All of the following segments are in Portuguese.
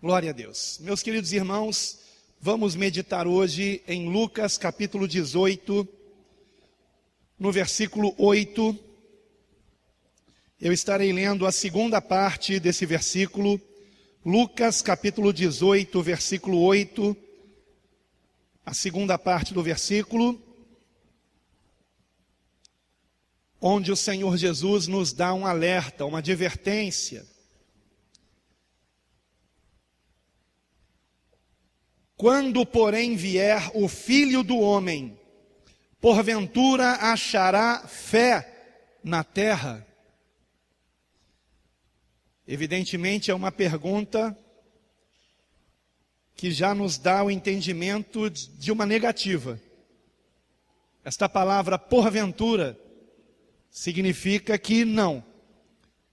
Glória a Deus. Meus queridos irmãos, vamos meditar hoje em Lucas capítulo 18, no versículo 8. Eu estarei lendo a segunda parte desse versículo, Lucas capítulo 18, versículo 8, a segunda parte do versículo, onde o Senhor Jesus nos dá um alerta, uma advertência. Quando, porém, vier o Filho do Homem, porventura achará fé na terra? Evidentemente é uma pergunta que já nos dá o entendimento de uma negativa. Esta palavra porventura significa que não,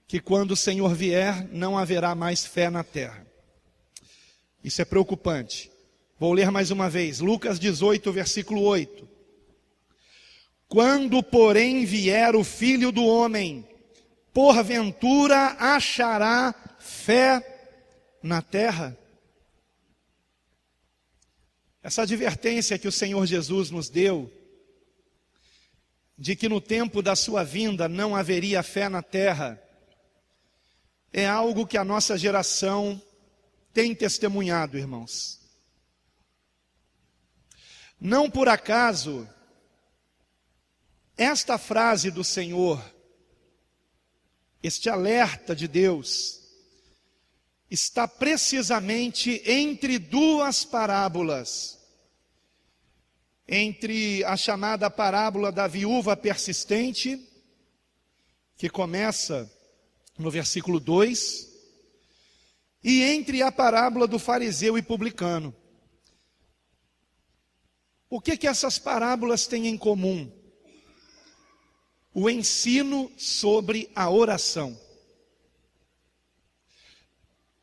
que quando o Senhor vier não haverá mais fé na terra. Isso é preocupante. Vou ler mais uma vez, Lucas 18, versículo 8. Quando, porém, vier o Filho do Homem, porventura achará fé na terra? Essa advertência que o Senhor Jesus nos deu, de que no tempo da sua vinda não haveria fé na terra, é algo que a nossa geração tem testemunhado, irmãos. Não por acaso, esta frase do Senhor, este alerta de Deus, está precisamente entre duas parábolas. Entre a chamada parábola da viúva persistente, que começa no versículo 2, e entre a parábola do fariseu e publicano. O que essas parábolas têm em comum? O ensino sobre a oração.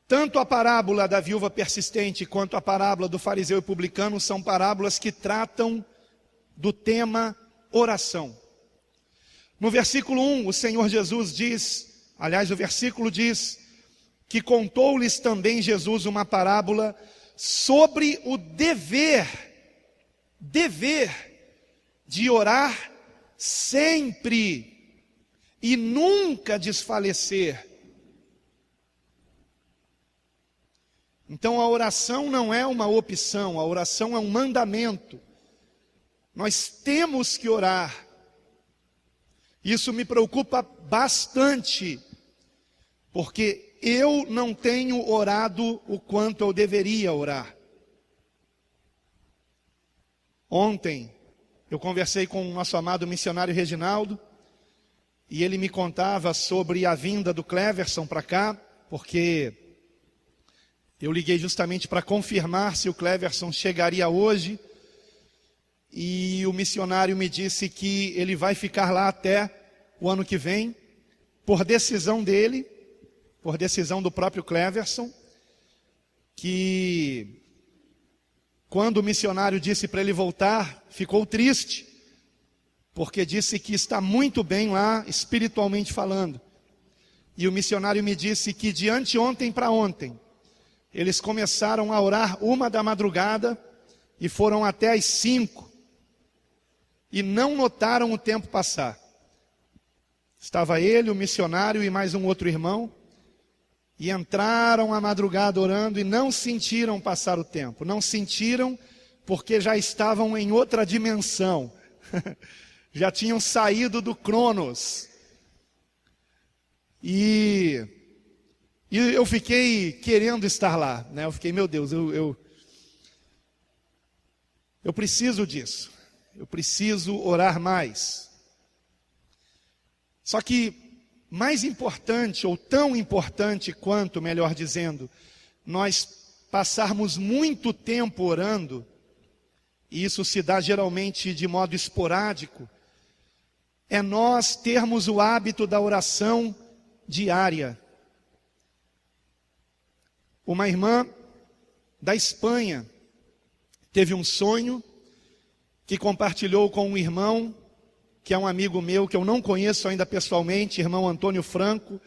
Tanto a parábola da viúva persistente quanto a parábola do fariseu e publicano são parábolas que tratam do tema oração. No versículo 1, o Senhor Jesus diz, aliás, o versículo diz, que contou-lhes também Jesus uma parábola sobre o dever de orar sempre e nunca desfalecer. Então a oração não é uma opção, a oração é um mandamento. Nós temos que orar. Isso me preocupa bastante, porque eu não tenho orado o quanto eu deveria orar. Ontem eu conversei com o nosso amado missionário Reginaldo, e ele me contava sobre a vinda do Cleverson para cá, porque eu liguei justamente para confirmar se o Cleverson chegaria hoje, e o missionário me disse que ele vai ficar lá até o ano que vem, por decisão dele, por decisão do próprio Cleverson, que quando o missionário disse para ele voltar, ficou triste, porque disse que está muito bem lá, espiritualmente falando. E o missionário me disse que de anteontem para ontem, eles começaram a orar 1 da madrugada e foram até as 5. E não notaram o tempo passar. Estava ele, o missionário e mais um outro irmão. E entraram à madrugada orando e não sentiram passar o tempo. Não sentiram porque já estavam em outra dimensão. Já tinham saído do Cronos. E eu fiquei querendo estar lá, né? Eu fiquei, meu Deus, eu preciso disso. Eu preciso orar mais. Só que mais importante, ou tão importante quanto, melhor dizendo, nós passarmos muito tempo orando, e isso se dá geralmente de modo esporádico, é nós termos o hábito da oração diária. Uma irmã da Espanha teve um sonho que compartilhou com um irmão, que é um amigo meu, que eu não conheço ainda pessoalmente, irmão Antônio Franco,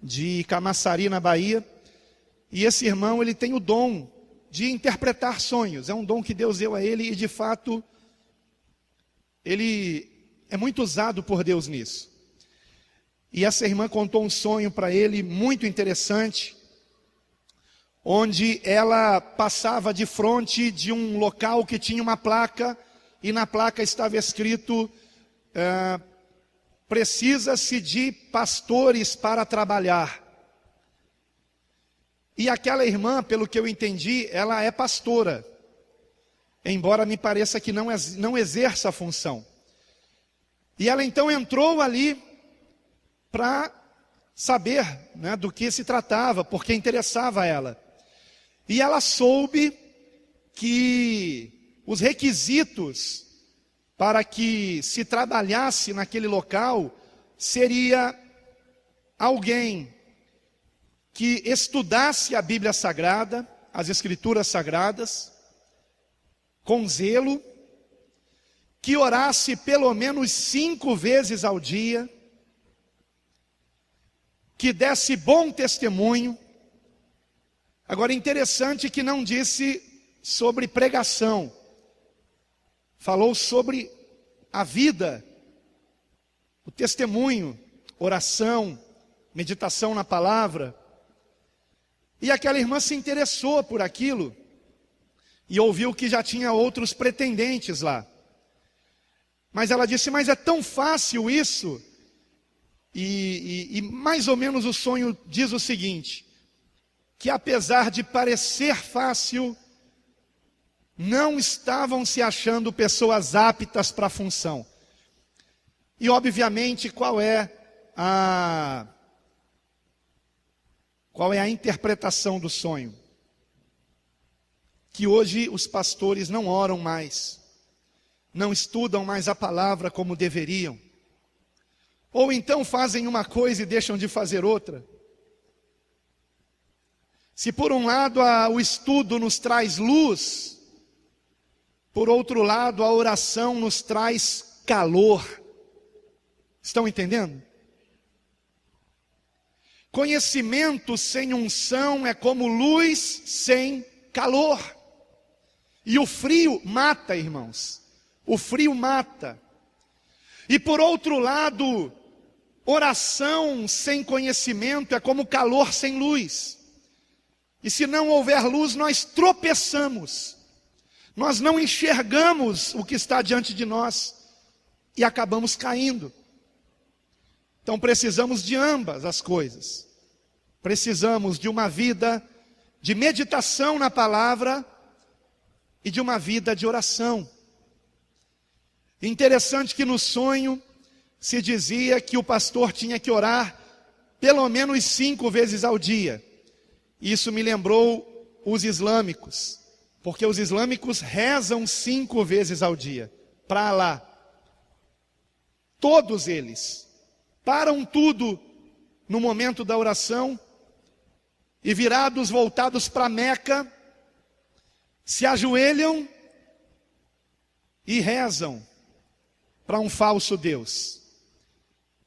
de Camaçari, na Bahia. E esse irmão, ele tem o dom de interpretar sonhos. É um dom que Deus deu a ele e, de fato, ele é muito usado por Deus nisso. E essa irmã contou um sonho para ele muito interessante, onde ela passava de frente de um local que tinha uma placa, e na placa estava escrito: precisa-se de pastores para trabalhar. E aquela irmã, pelo que eu entendi, ela é pastora, embora me pareça que não exerça a função. E ela então entrou ali para saber, né, do que se tratava, porque interessava a ela. E ela soube que os requisitos para que se trabalhasse naquele local seria alguém que estudasse a Bíblia Sagrada, as Escrituras Sagradas, com zelo, que orasse pelo menos 5 vezes ao dia, que desse bom testemunho. Agora, interessante que não disse sobre pregação, falou sobre a vida, o testemunho, oração, meditação na palavra. E aquela irmã se interessou por aquilo e ouviu que já tinha outros pretendentes lá. Mas ela disse: mas é tão fácil isso? E mais ou menos o sonho diz o seguinte: que apesar de parecer fácil, não estavam se achando pessoas aptas para a função. E obviamente qual é a interpretação do sonho? Que hoje os pastores não oram mais, não estudam mais a palavra como deveriam, ou então fazem uma coisa e deixam de fazer outra. Se por um lado o estudo nos traz luz, por outro lado a oração nos traz calor. Estão entendendo? Conhecimento sem unção é como luz sem calor. E o frio mata, irmãos. O frio mata. E por outro lado, oração sem conhecimento é como calor sem luz. E se não houver luz, nós tropeçamos. Nós não enxergamos o que está diante de nós e acabamos caindo. Então precisamos de ambas as coisas. Precisamos de uma vida de meditação na palavra e de uma vida de oração. Interessante que no sonho se dizia que o pastor tinha que orar pelo menos 5 vezes ao dia. Isso me lembrou os islâmicos, porque os islâmicos rezam 5 vezes ao dia para Alá. Todos eles param tudo no momento da oração e, virados, voltados para Meca, se ajoelham e rezam para um falso Deus.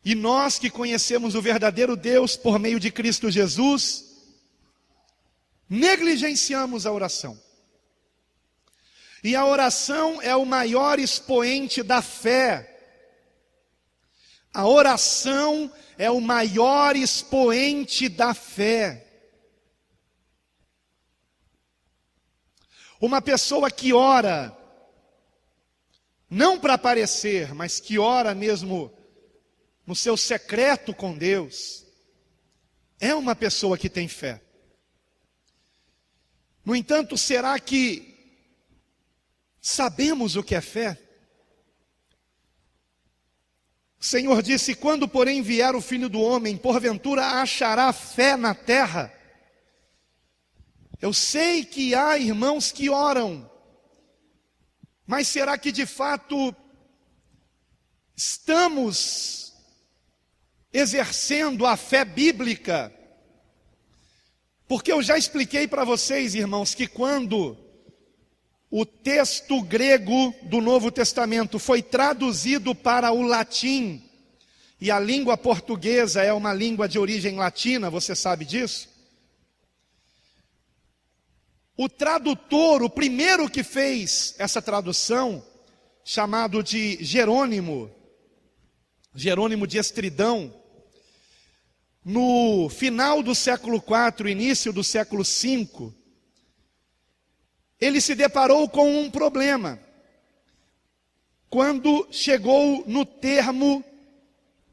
E nós que conhecemos o verdadeiro Deus por meio de Cristo Jesus, negligenciamos a oração. E a oração é o maior expoente da fé. A oração é o maior expoente da fé. Uma pessoa que ora, não para aparecer, mas que ora mesmo no seu secreto com Deus, é uma pessoa que tem fé. No entanto, será que sabemos o que é fé? O Senhor disse: quando porém vier o Filho do Homem, porventura achará fé na terra? Eu sei que há irmãos que oram, mas será que de fato estamos exercendo a fé bíblica? Porque eu já expliquei para vocês, irmãos, que quando o texto grego do Novo Testamento foi traduzido para o latim, e a língua portuguesa é uma língua de origem latina, você sabe disso? O tradutor, o primeiro que fez essa tradução, chamado de Jerônimo de Estridão, no final do século IV, início do século V, ele se deparou com um problema, quando chegou no termo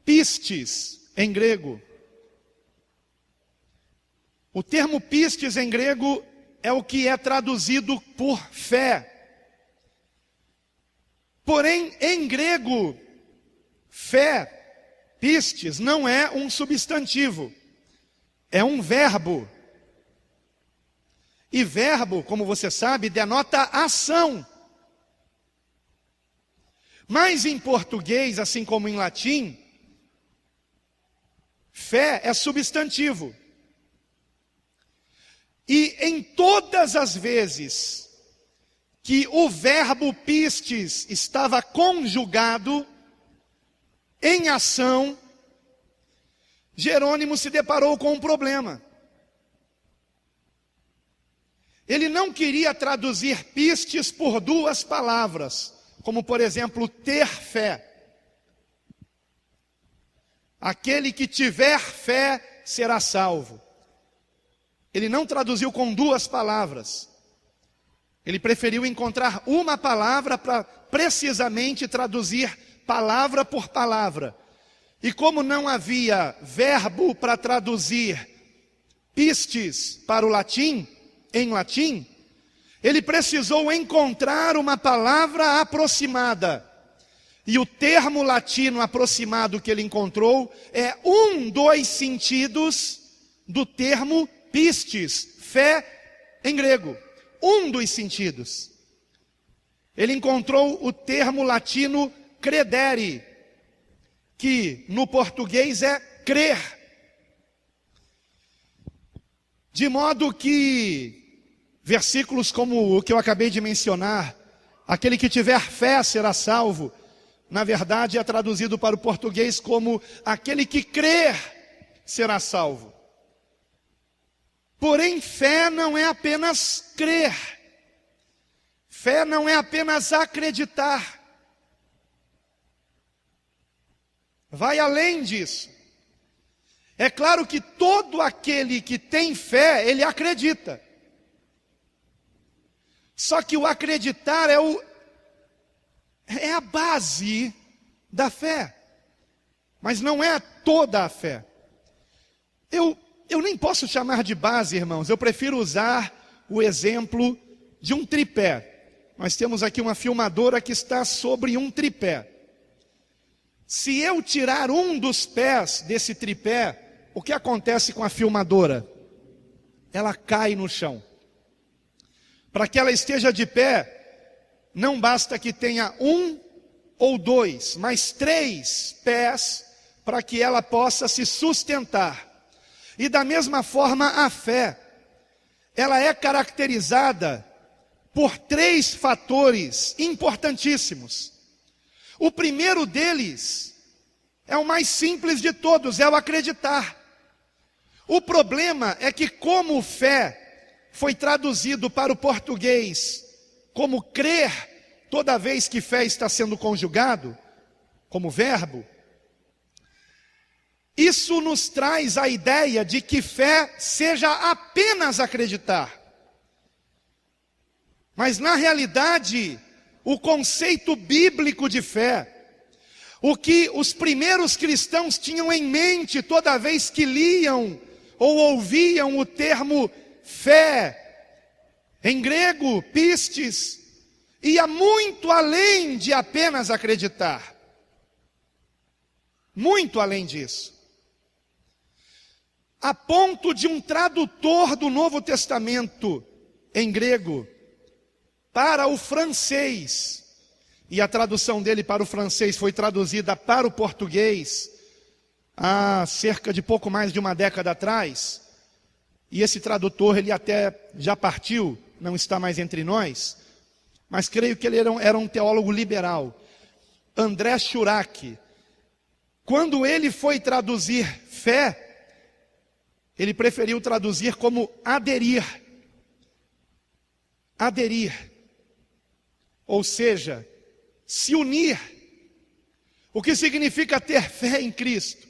pistis, em grego. O termo pistis, em grego, é o que é traduzido por fé. Porém, em grego, fé, pistis, não é um substantivo, é um verbo. E verbo, como você sabe, denota ação. Mas em português, assim como em latim, fé é substantivo. E em todas as vezes que o verbo pistis estava conjugado em ação, Jerônimo se deparou com um problema. Ele não queria traduzir pistis por duas palavras, como por exemplo, ter fé. Aquele que tiver fé será salvo. Ele não traduziu com duas palavras. Ele preferiu encontrar uma palavra para precisamente traduzir palavra por palavra. E como não havia verbo para traduzir pistis para o latim, em latim, ele precisou encontrar uma palavra aproximada. E o termo latino aproximado que ele encontrou é um dos sentidos do termo pistis, fé em grego. Um dos sentidos. Ele encontrou o termo latino credere, que no português é crer. De modo que versículos como o que eu acabei de mencionar, aquele que tiver fé será salvo, na verdade é traduzido para o português como aquele que crer será salvo. Porém, fé não é apenas crer. Fé não é apenas acreditar. Vai além disso. É claro que todo aquele que tem fé, ele acredita. Só que o acreditar é a base da fé. Mas não é toda a fé. Eu nem posso chamar de base, irmãos. Eu prefiro usar o exemplo de um tripé. Nós temos aqui uma filmadora que está sobre um tripé. Se eu tirar um dos pés desse tripé, o que acontece com a filmadora? Ela cai no chão. Para que ela esteja de pé, não basta que tenha um ou dois, mas 3 pés para que ela possa se sustentar. E da mesma forma a fé, ela é caracterizada por 3 fatores importantíssimos. O primeiro deles é o mais simples de todos, é o acreditar. O problema é que como fé foi traduzido para o português como crer, toda vez que fé está sendo conjugado, como verbo, isso nos traz a ideia de que fé seja apenas acreditar. Mas na realidade, o conceito bíblico de fé, o que os primeiros cristãos tinham em mente toda vez que liam ou ouviam o termo fé, em grego, pistis, ia muito além de apenas acreditar. Muito além disso. A ponto de um tradutor do Novo Testamento em grego para o francês, e a tradução dele para o francês foi traduzida para o português há cerca de pouco mais de uma década atrás, e esse tradutor ele até já partiu, não está mais entre nós, mas creio que ele era um teólogo liberal, André Churac. Quando ele foi traduzir fé, ele preferiu traduzir como aderir. aderir, ou seja, se unir. O que significa ter fé em Cristo?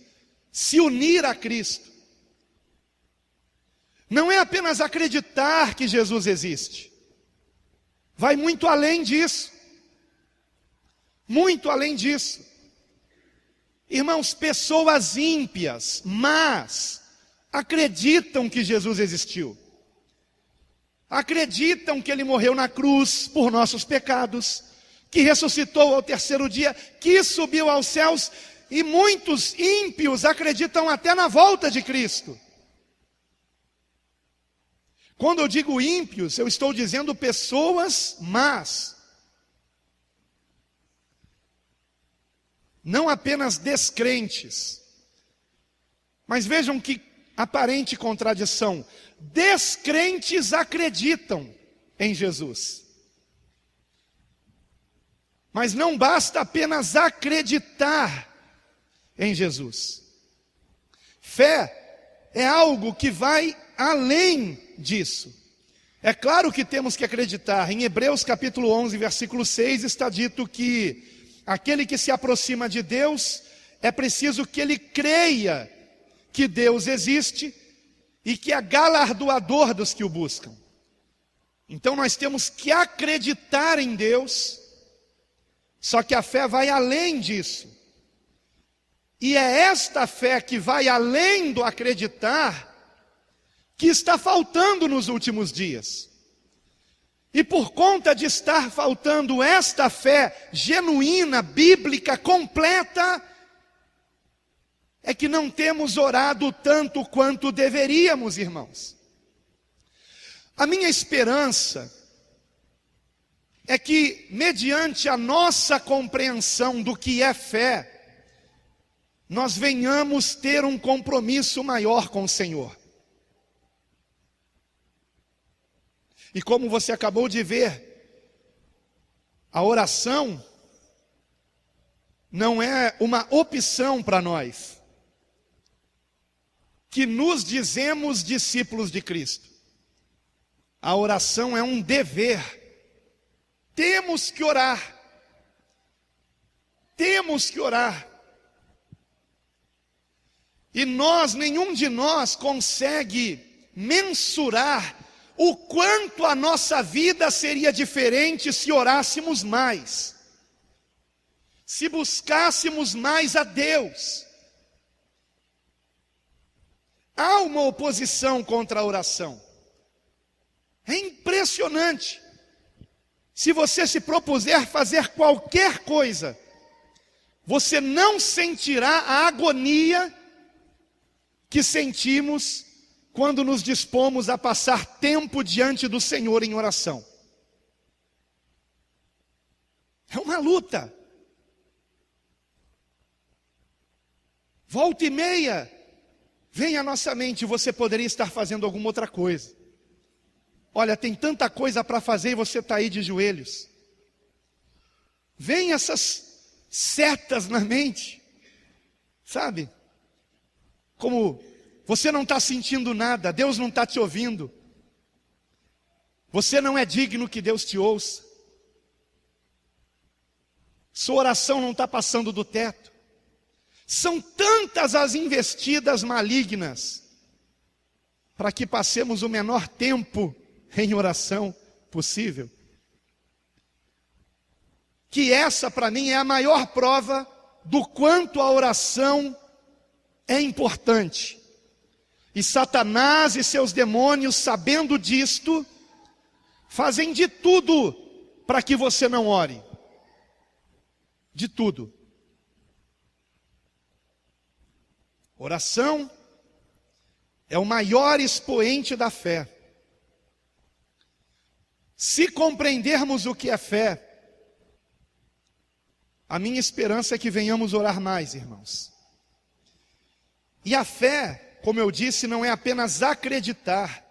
Se unir a Cristo. Não é apenas acreditar que Jesus existe. Vai muito além disso. Muito além disso. Irmãos, pessoas ímpias, mas acreditam que Jesus existiu. Acreditam que Ele morreu na cruz por nossos pecados, que ressuscitou ao terceiro dia, que subiu aos céus, e muitos ímpios acreditam até na volta de Cristo. Quando eu digo ímpios, eu estou dizendo pessoas más. Não apenas descrentes. Mas vejam que aparente contradição. Descrentes acreditam em Jesus. Mas não basta apenas acreditar em Jesus. Fé é algo que vai além disso. É claro que temos que acreditar. Em Hebreus capítulo 11, versículo 6, está dito que aquele que se aproxima de Deus, é preciso que ele creia que Deus existe e que é galardoador dos que o buscam. Então nós temos que acreditar em Deus, só que a fé vai além disso. E é esta fé que vai além do acreditar que está faltando nos últimos dias. E por conta de estar faltando esta fé genuína, bíblica, completa, é que não temos orado tanto quanto deveríamos, irmãos. A minha esperança é que, mediante a nossa compreensão do que é fé, nós venhamos ter um compromisso maior com o Senhor. E como você acabou de ver, a oração não é uma opção para nós, que nos dizemos discípulos de Cristo. A oração é um dever. Temos que orar. Temos que orar. E nenhum de nós consegue mensurar o quanto a nossa vida seria diferente se orássemos mais, se buscássemos mais a Deus. Há uma oposição contra a oração. É impressionante. Se você se propuser fazer qualquer coisa, você não sentirá a agonia que sentimos quando nos dispomos a passar tempo diante do Senhor em oração. É uma luta. Volta e meia, vem à nossa mente, você poderia estar fazendo alguma outra coisa. Olha, tem tanta coisa para fazer e você está aí de joelhos. Vem essas setas na mente, sabe? Como você não está sentindo nada, Deus não está te ouvindo. Você não é digno que Deus te ouça. Sua oração não está passando do teto. São tantas as investidas malignas para que passemos o menor tempo em oração possível. Que essa para mim é a maior prova do quanto a oração é importante. E Satanás e seus demônios, sabendo disto, fazem de tudo para que você não ore. De tudo. Oração é o maior expoente da fé. Se compreendermos o que é fé, a minha esperança é que venhamos orar mais, irmãos. E a fé, como eu disse, não é apenas acreditar.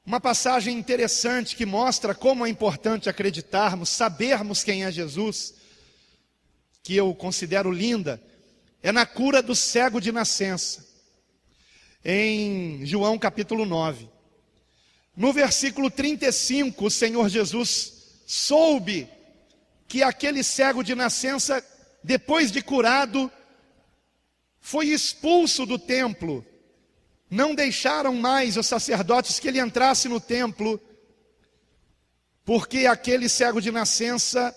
Uma passagem interessante que mostra como é importante acreditarmos, sabermos quem é Jesus, que eu considero linda, é na cura do cego de nascença, em João capítulo 9. No versículo 35, o Senhor Jesus soube que aquele cego de nascença, depois de curado, foi expulso do templo. Não deixaram mais os sacerdotes que ele entrasse no templo, porque aquele cego de nascença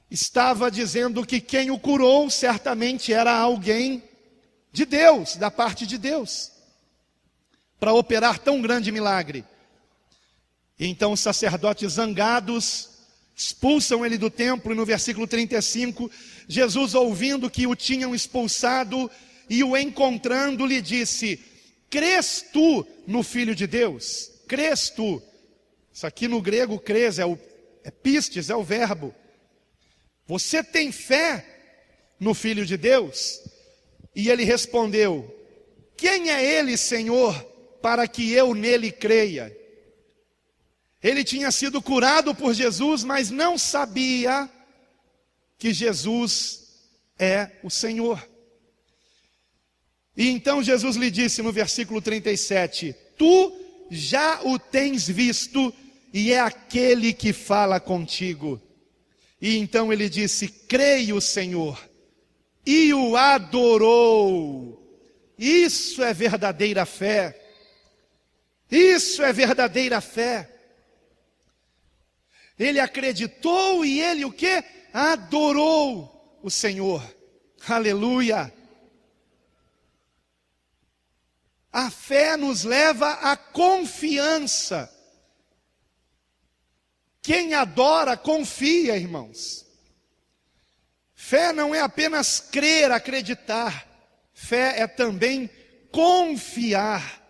estava dizendo que quem o curou certamente era alguém de Deus, da parte de Deus, para operar tão grande milagre. Então os sacerdotes zangados expulsam ele do templo, e no versículo 35, Jesus, ouvindo que o tinham expulsado e o encontrando, lhe disse: crês tu no Filho de Deus? Crês tu? Isso aqui no grego, crês, é pistes, é o verbo. Você tem fé no Filho de Deus? E ele respondeu: quem é ele, Senhor, para que eu nele creia? Ele tinha sido curado por Jesus, mas não sabia que Jesus é o Senhor. E então Jesus lhe disse no versículo 37, tu já o tens visto, e é aquele que fala contigo. E então ele disse, creio, Senhor, e o adorou. Isso é verdadeira fé. Isso é verdadeira fé. Ele acreditou e ele o quê? Adorou o Senhor. Aleluia. A fé nos leva à confiança. Quem adora, confia, irmãos. Fé não é apenas crer, acreditar. Fé é também confiar.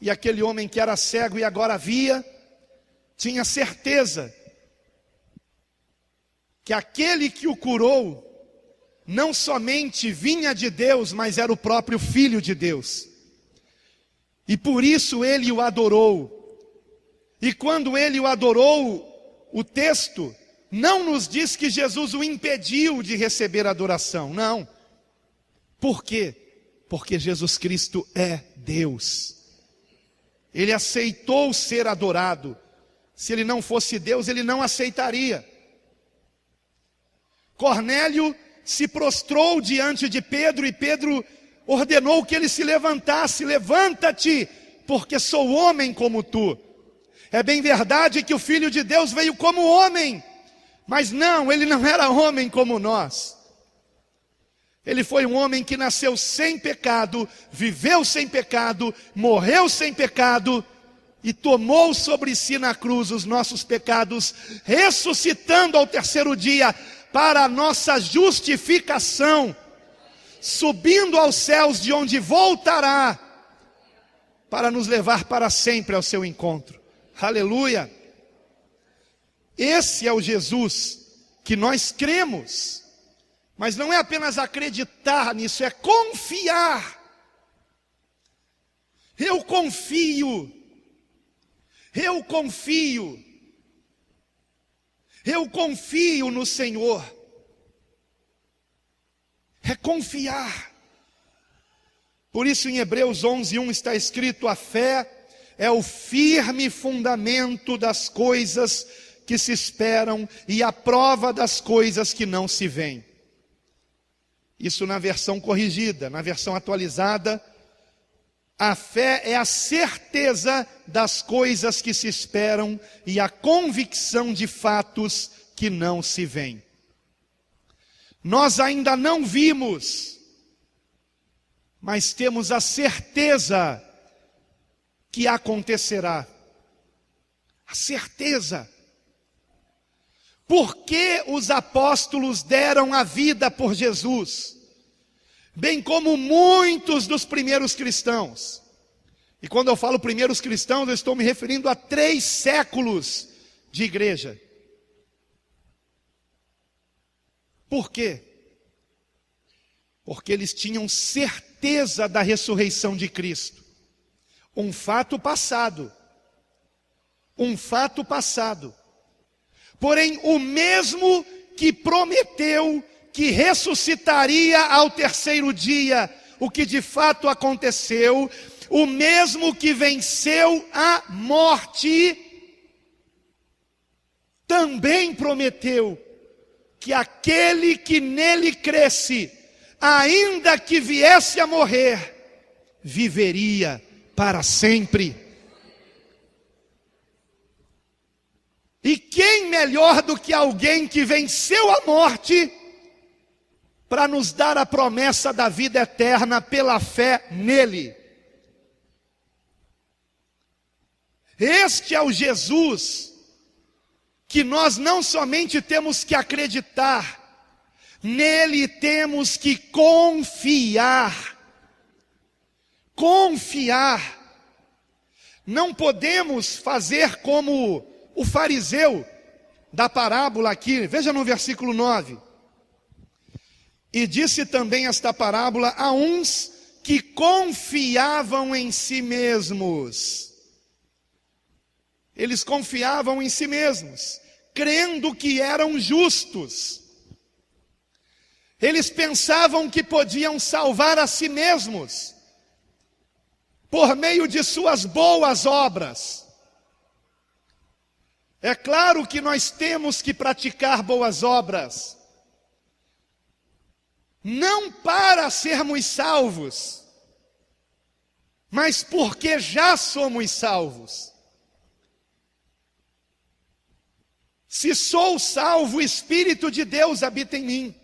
E aquele homem que era cego e agora via, tinha certeza que aquele que o curou não somente vinha de Deus, mas era o próprio Filho de Deus. E por isso ele o adorou. E quando ele o adorou, o texto não nos diz que Jesus o impediu de receber adoração, não. Por quê? Porque Jesus Cristo é Deus. Ele aceitou ser adorado. Se ele não fosse Deus, ele não aceitaria. Cornélio se prostrou diante de Pedro e Pedro ordenou que ele se levantasse. Levanta-te, porque sou homem como tu. É bem verdade que o Filho de Deus veio como homem, mas não, ele não era homem como nós. Ele foi um homem que nasceu sem pecado, viveu sem pecado, morreu sem pecado, e tomou sobre si na cruz os nossos pecados, ressuscitando ao terceiro dia para a nossa justificação, subindo aos céus de onde voltará, para nos levar para sempre ao seu encontro. Aleluia! Esse é o Jesus que nós cremos, mas não é apenas acreditar nisso, é confiar. Eu confio. Eu confio. Eu confio no Senhor. É confiar. Por isso em Hebreus 11:1 está escrito, a fé é o firme fundamento das coisas que se esperam e a prova das coisas que não se veem. Isso na versão corrigida. Na versão atualizada, a fé é a certeza das coisas que se esperam e a convicção de fatos que não se veem. Nós ainda não vimos, mas temos a certeza que acontecerá. A certeza. Por que os apóstolos deram a vida por Jesus? Bem como muitos dos primeiros cristãos. E quando eu falo primeiros cristãos, eu estou me referindo a 3 séculos de igreja. Por quê? Porque eles tinham certeza da ressurreição de Cristo. Um fato passado. Um fato passado. Porém, o mesmo que prometeu que ressuscitaria ao terceiro dia, o que de fato aconteceu, o mesmo que venceu a morte, também prometeu que aquele que nele cresce, ainda que viesse a morrer, viveria para sempre. E quem melhor do que alguém que venceu a morte para nos dar a promessa da vida eterna pela fé nele? Este é o Jesus que nós não somente temos que acreditar, nele temos que confiar. Confiar. Não podemos fazer como o fariseu da parábola aqui. Veja no versículo 9. E disse também esta parábola a uns que confiavam em si mesmos. Eles confiavam em si mesmos, crendo que eram justos. Eles pensavam que podiam salvar a si mesmos por meio de suas boas obras. É claro que nós temos que praticar boas obras, não para sermos salvos, mas porque já somos salvos. Se sou salvo, o Espírito de Deus habita em mim.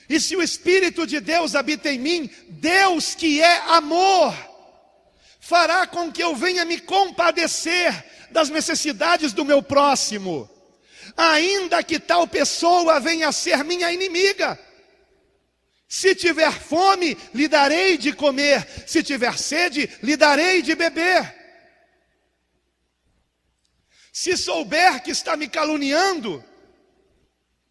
E se o Espírito de Deus habita em mim, Deus que é amor, fará com que eu venha me compadecer das necessidades do meu próximo, ainda que tal pessoa venha a ser minha inimiga. Se tiver fome, lhe darei de comer. Se tiver sede, lhe darei de beber. Se souber que está me caluniando,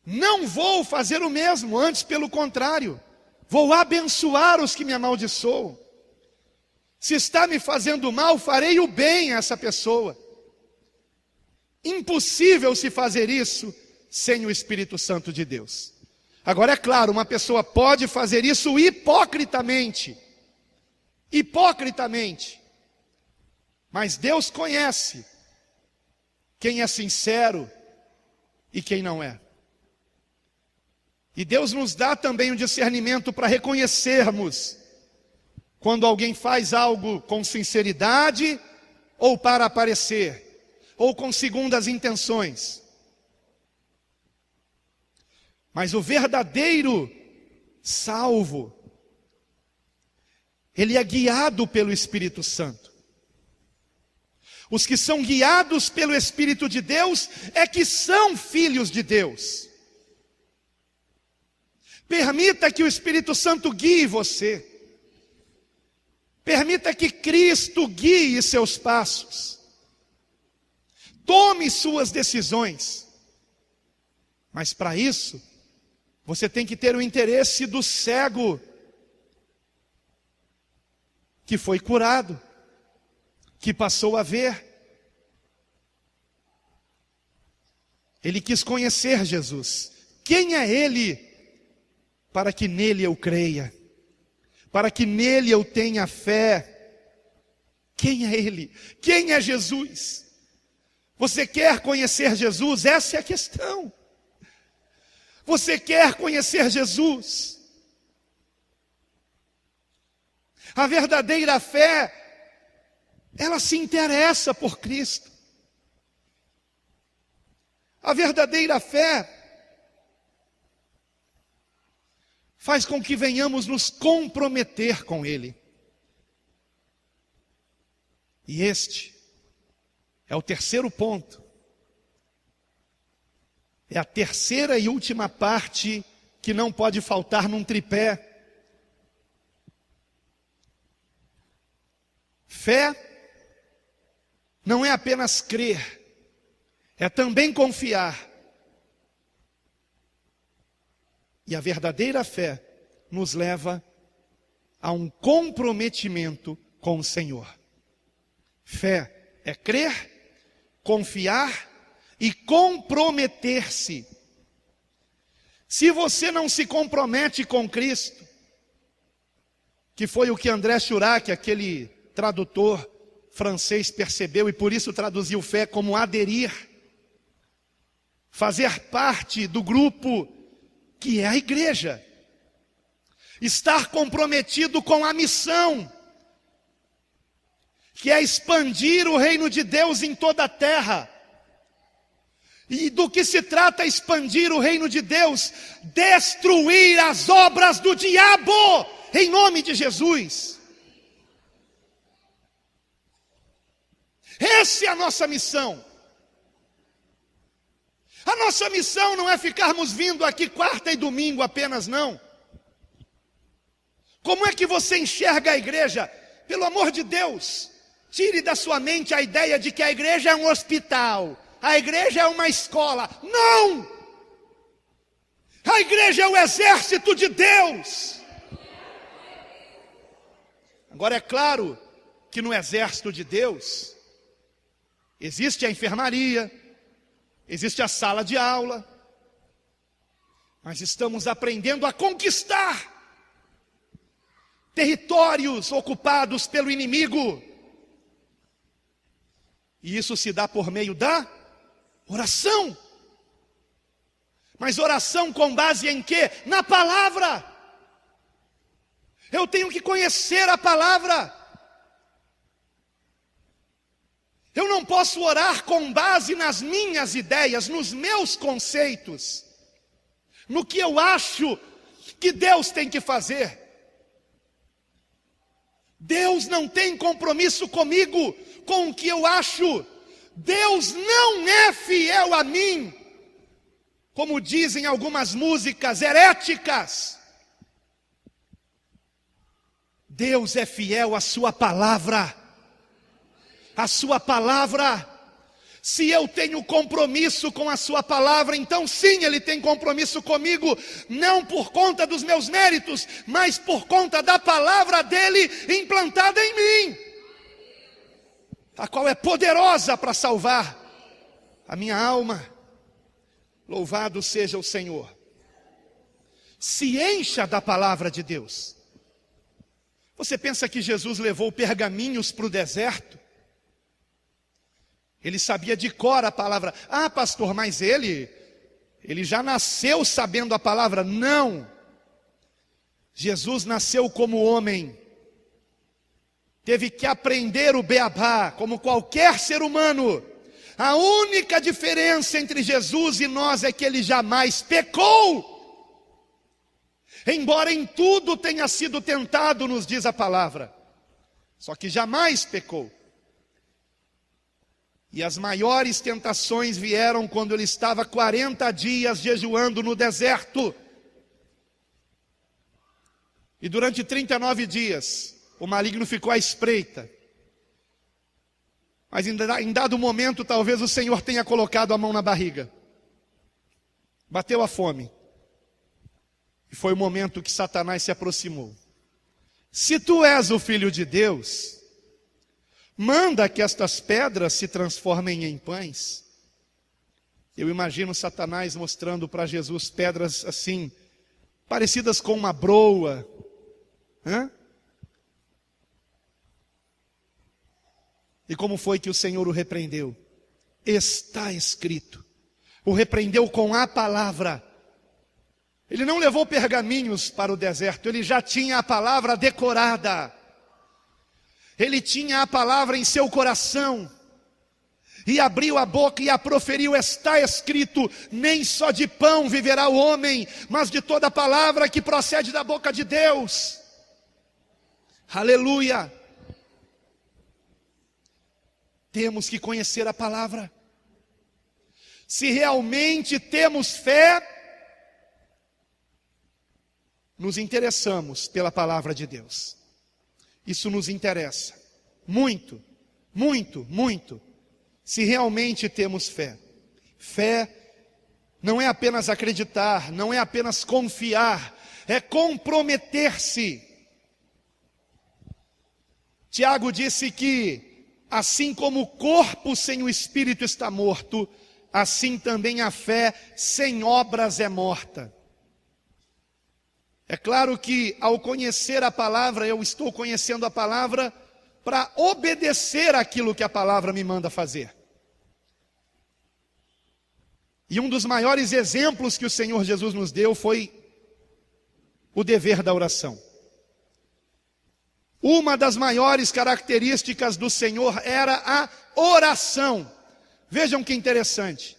não vou fazer o mesmo, antes pelo contrário, vou abençoar os que me amaldiçoam. Se está me fazendo mal, farei o bem a essa pessoa. Impossível se fazer isso sem o Espírito Santo de Deus. Agora é claro, uma pessoa pode fazer isso hipocritamente. Hipocritamente. Mas Deus conhece quem é sincero e quem não é. E Deus nos dá também um discernimento para reconhecermos quando alguém faz algo com sinceridade ou para aparecer, ou com segundas intenções. Mas o verdadeiro salvo, ele é guiado pelo Espírito Santo. Os que são guiados pelo Espírito de Deus é que são filhos de Deus. Permita que o Espírito Santo guie você. Permita que Cristo guie seus passos. Tome suas decisões. Mas para isso, você tem que ter o interesse do cego que foi curado, que passou a ver. Ele quis conhecer Jesus. Quem é Ele? Para que nele eu creia, para que nele eu tenha fé. Quem é Ele? Quem é Jesus? Você quer conhecer Jesus? Essa é a questão. Você quer conhecer Jesus? A verdadeira fé, ela se interessa por Cristo. A verdadeira fé faz com que venhamos nos comprometer com Ele. E este é o terceiro ponto. É a terceira e última parte que não pode faltar num tripé. Fé não é apenas crer, é também confiar. E a verdadeira fé nos leva a um comprometimento com o Senhor. Fé é crer, confiar e comprometer-se. Se você não se compromete com Cristo, que foi o que André Schurach, aquele tradutor francês percebeu e por isso traduziu fé como aderir, fazer parte do grupo que é a igreja, estar comprometido com a missão, que é expandir o reino de Deus em toda a terra. E do que se trata expandir o reino de Deus? Destruir as obras do diabo, em nome de Jesus. Essa é a nossa missão. A nossa missão não é ficarmos vindo aqui quarta e domingo apenas, não. Como é que você enxerga a igreja? Pelo amor de Deus, tire da sua mente a ideia de que a igreja é um hospital, a igreja é uma escola. Não! A igreja é o exército de Deus. Agora é claro que no exército de Deus existe a enfermaria, existe a sala de aula, mas estamos aprendendo a conquistar territórios ocupados pelo inimigo. E isso se dá por meio da oração. Mas oração com base em quê? Na palavra. Eu tenho que conhecer a palavra. Eu não posso orar com base nas minhas ideias, nos meus conceitos, no que eu acho que Deus tem que fazer. Deus não tem compromisso comigo com o que eu acho. Deus não é fiel a mim, como dizem algumas músicas heréticas. Deus é fiel à sua palavra. A sua palavra. Se eu tenho compromisso com a sua palavra, então sim, Ele tem compromisso comigo, não por conta dos meus méritos, mas por conta da palavra dEle implantada em mim, a qual é poderosa para salvar a minha alma. Louvado seja o Senhor. Se encha da palavra de Deus. Você pensa que Jesus levou pergaminhos para o deserto? Ele sabia de cor a palavra. Ah, pastor, mas ele já nasceu sabendo a palavra. Não. Jesus nasceu como homem. Teve que aprender o beabá, como qualquer ser humano. A única diferença entre Jesus e nós é que ele jamais pecou. Embora em tudo tenha sido tentado, nos diz a palavra. Só que jamais pecou. E as maiores tentações vieram quando ele estava 40 dias jejuando no deserto. E durante 39 dias, o maligno ficou à espreita. Mas em dado momento, talvez o Senhor tenha colocado a mão na barriga. Bateu a fome. E foi o momento que Satanás se aproximou. Se tu és o Filho de Deus, manda que estas pedras se transformem em pães. Eu imagino Satanás mostrando para Jesus pedras assim, parecidas com uma broa. E como foi que o Senhor o repreendeu? Está escrito. O repreendeu com a palavra. Ele não levou pergaminhos para o deserto, ele já tinha a palavra decorada. Ele tinha a palavra em seu coração. E abriu a boca e a proferiu, está escrito, nem só de pão viverá o homem, mas de toda palavra que procede da boca de Deus. Aleluia! Temos que conhecer a palavra. Se realmente temos fé, nos interessamos pela palavra de Deus. Isso nos interessa muito, muito, muito. Se realmente temos fé. Fé não é apenas acreditar, não é apenas confiar, é comprometer-se. Tiago disse que, assim como o corpo sem o espírito está morto, assim também a fé sem obras é morta. É claro que ao conhecer a palavra, eu estou conhecendo a palavra para obedecer aquilo que a palavra me manda fazer. E um dos maiores exemplos que o Senhor Jesus nos deu foi o dever da oração. Uma das maiores características do Senhor era a oração. Vejam que interessante.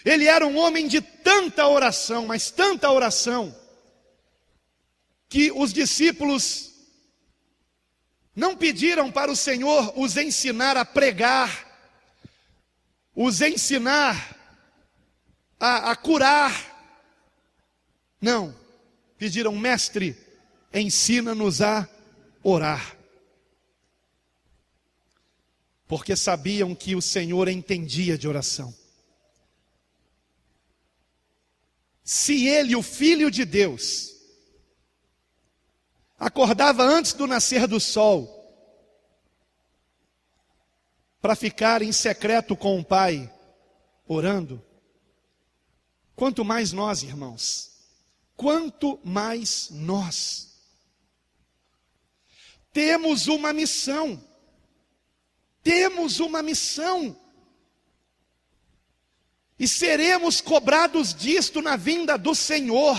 Ele era um homem de tanta oração, mas tanta oração, que os discípulos não pediram para o Senhor os ensinar a pregar, os ensinar a curar. Não, pediram: mestre, ensina-nos a orar. Porque sabiam que o Senhor entendia de oração. Se ele, o Filho de Deus, acordava antes do nascer do sol, para ficar em secreto com o Pai, orando, quanto mais nós, irmãos, quanto mais nós. Temos uma missão. Temos uma missão. E seremos cobrados disto na vinda do Senhor.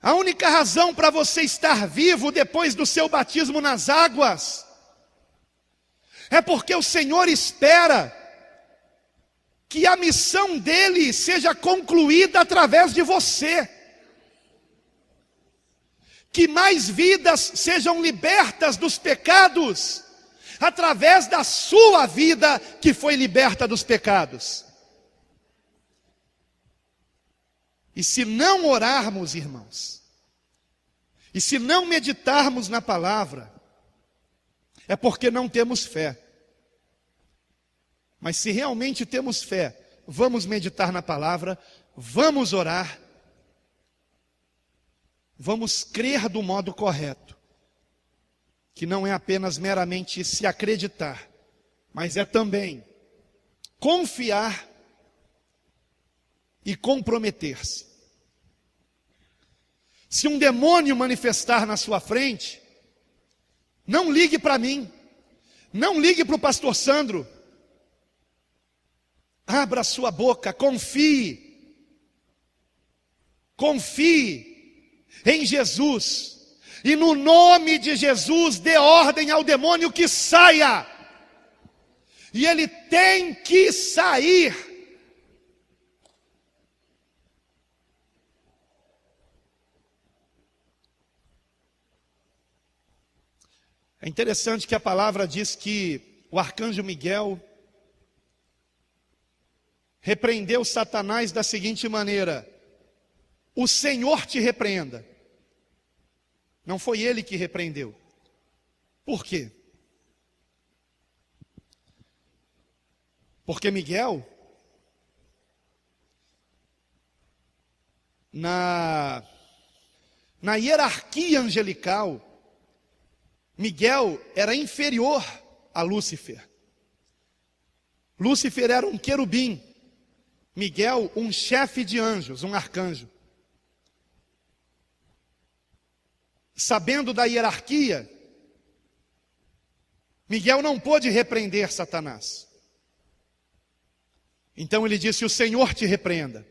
A única razão para você estar vivo depois do seu batismo nas águas é porque o Senhor espera que a missão dele seja concluída através de você. Que mais vidas sejam libertas dos pecados através da sua vida que foi liberta dos pecados. E se não orarmos, irmãos, e se não meditarmos na palavra, é porque não temos fé. Mas se realmente temos fé, vamos meditar na palavra, vamos orar, vamos crer do modo correto, que não é apenas meramente se acreditar, mas é também confiar e comprometer-se. Se um demônio manifestar na sua frente, não ligue para mim, não ligue para o pastor Sandro, abra sua boca, confie em Jesus, e no nome de Jesus dê ordem ao demônio que saia, e ele tem que sair. É interessante que a palavra diz que o arcanjo Miguel repreendeu Satanás da seguinte maneira: o Senhor te repreenda. Não foi ele que repreendeu. Por quê? Porque Miguel, na hierarquia angelical, Miguel era inferior a Lúcifer. Lúcifer era um querubim, Miguel um chefe de anjos, um arcanjo. Sabendo da hierarquia, Miguel não pôde repreender Satanás. Então ele disse: o Senhor te repreenda.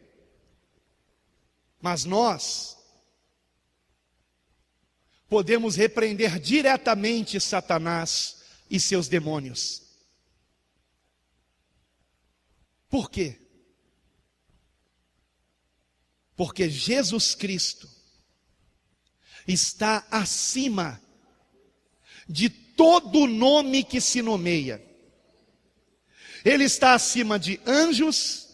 Mas nós podemos repreender diretamente Satanás e seus demônios. Por quê? Porque Jesus Cristo está acima de todo nome que se nomeia. Ele está acima de anjos,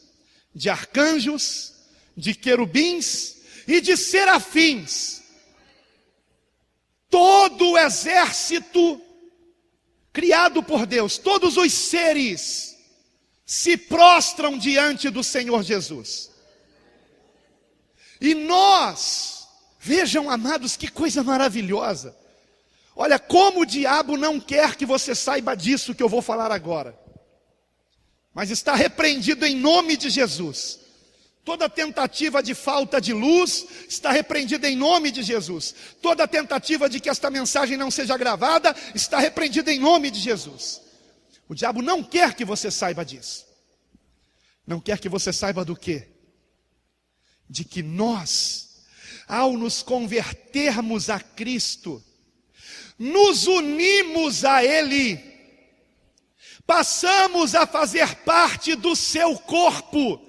de arcanjos, de querubins e de serafins. Todo o exército criado por Deus, todos os seres se prostram diante do Senhor Jesus. E nós, vejam, amados, que coisa maravilhosa. Olha, como o diabo não quer que você saiba disso que eu vou falar agora. Mas está repreendido em nome de Jesus. Toda tentativa de falta de luz está repreendida em nome de Jesus. Toda tentativa de que esta mensagem não seja gravada está repreendida em nome de Jesus. O diabo não quer que você saiba disso. Não quer que você saiba do quê? De que nós, ao nos convertermos a Cristo, nos unimos a Ele, passamos a fazer parte do seu corpo,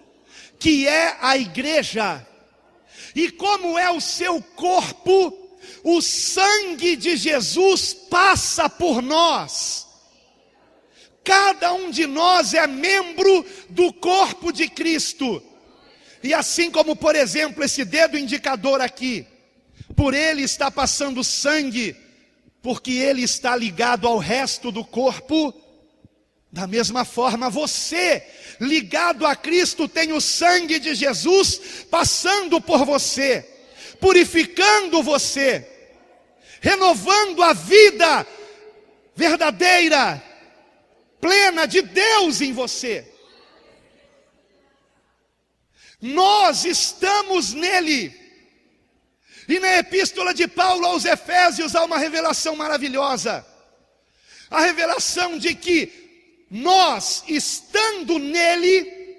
que é a igreja. E como é o seu corpo, o sangue de Jesus passa por nós. Cada um de nós é membro do corpo de Cristo. E assim como, por exemplo, esse dedo indicador aqui, por ele está passando sangue, porque ele está ligado ao resto do corpo. Da mesma forma, você, ligado a Cristo, tem o sangue de Jesus passando por você, purificando você, renovando a vida verdadeira, plena de Deus em você. Nós estamos nele. E na epístola de Paulo aos Efésios há uma revelação maravilhosa. A revelação de que nós, estando nele,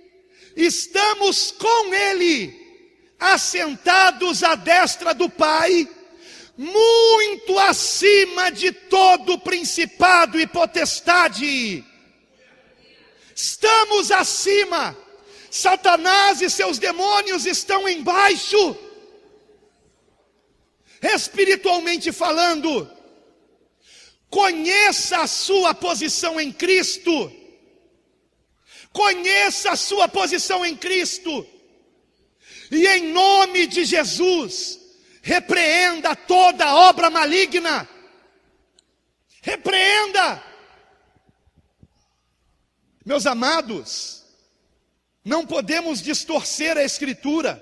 estamos com ele, assentados à destra do Pai, muito acima de todo principado e potestade. Estamos acima. Satanás e seus demônios estão embaixo. Espiritualmente falando, conheça a sua posição em Cristo. Conheça a sua posição em Cristo. E em nome de Jesus, repreenda toda obra maligna. Repreenda. Meus amados, não podemos distorcer a Escritura.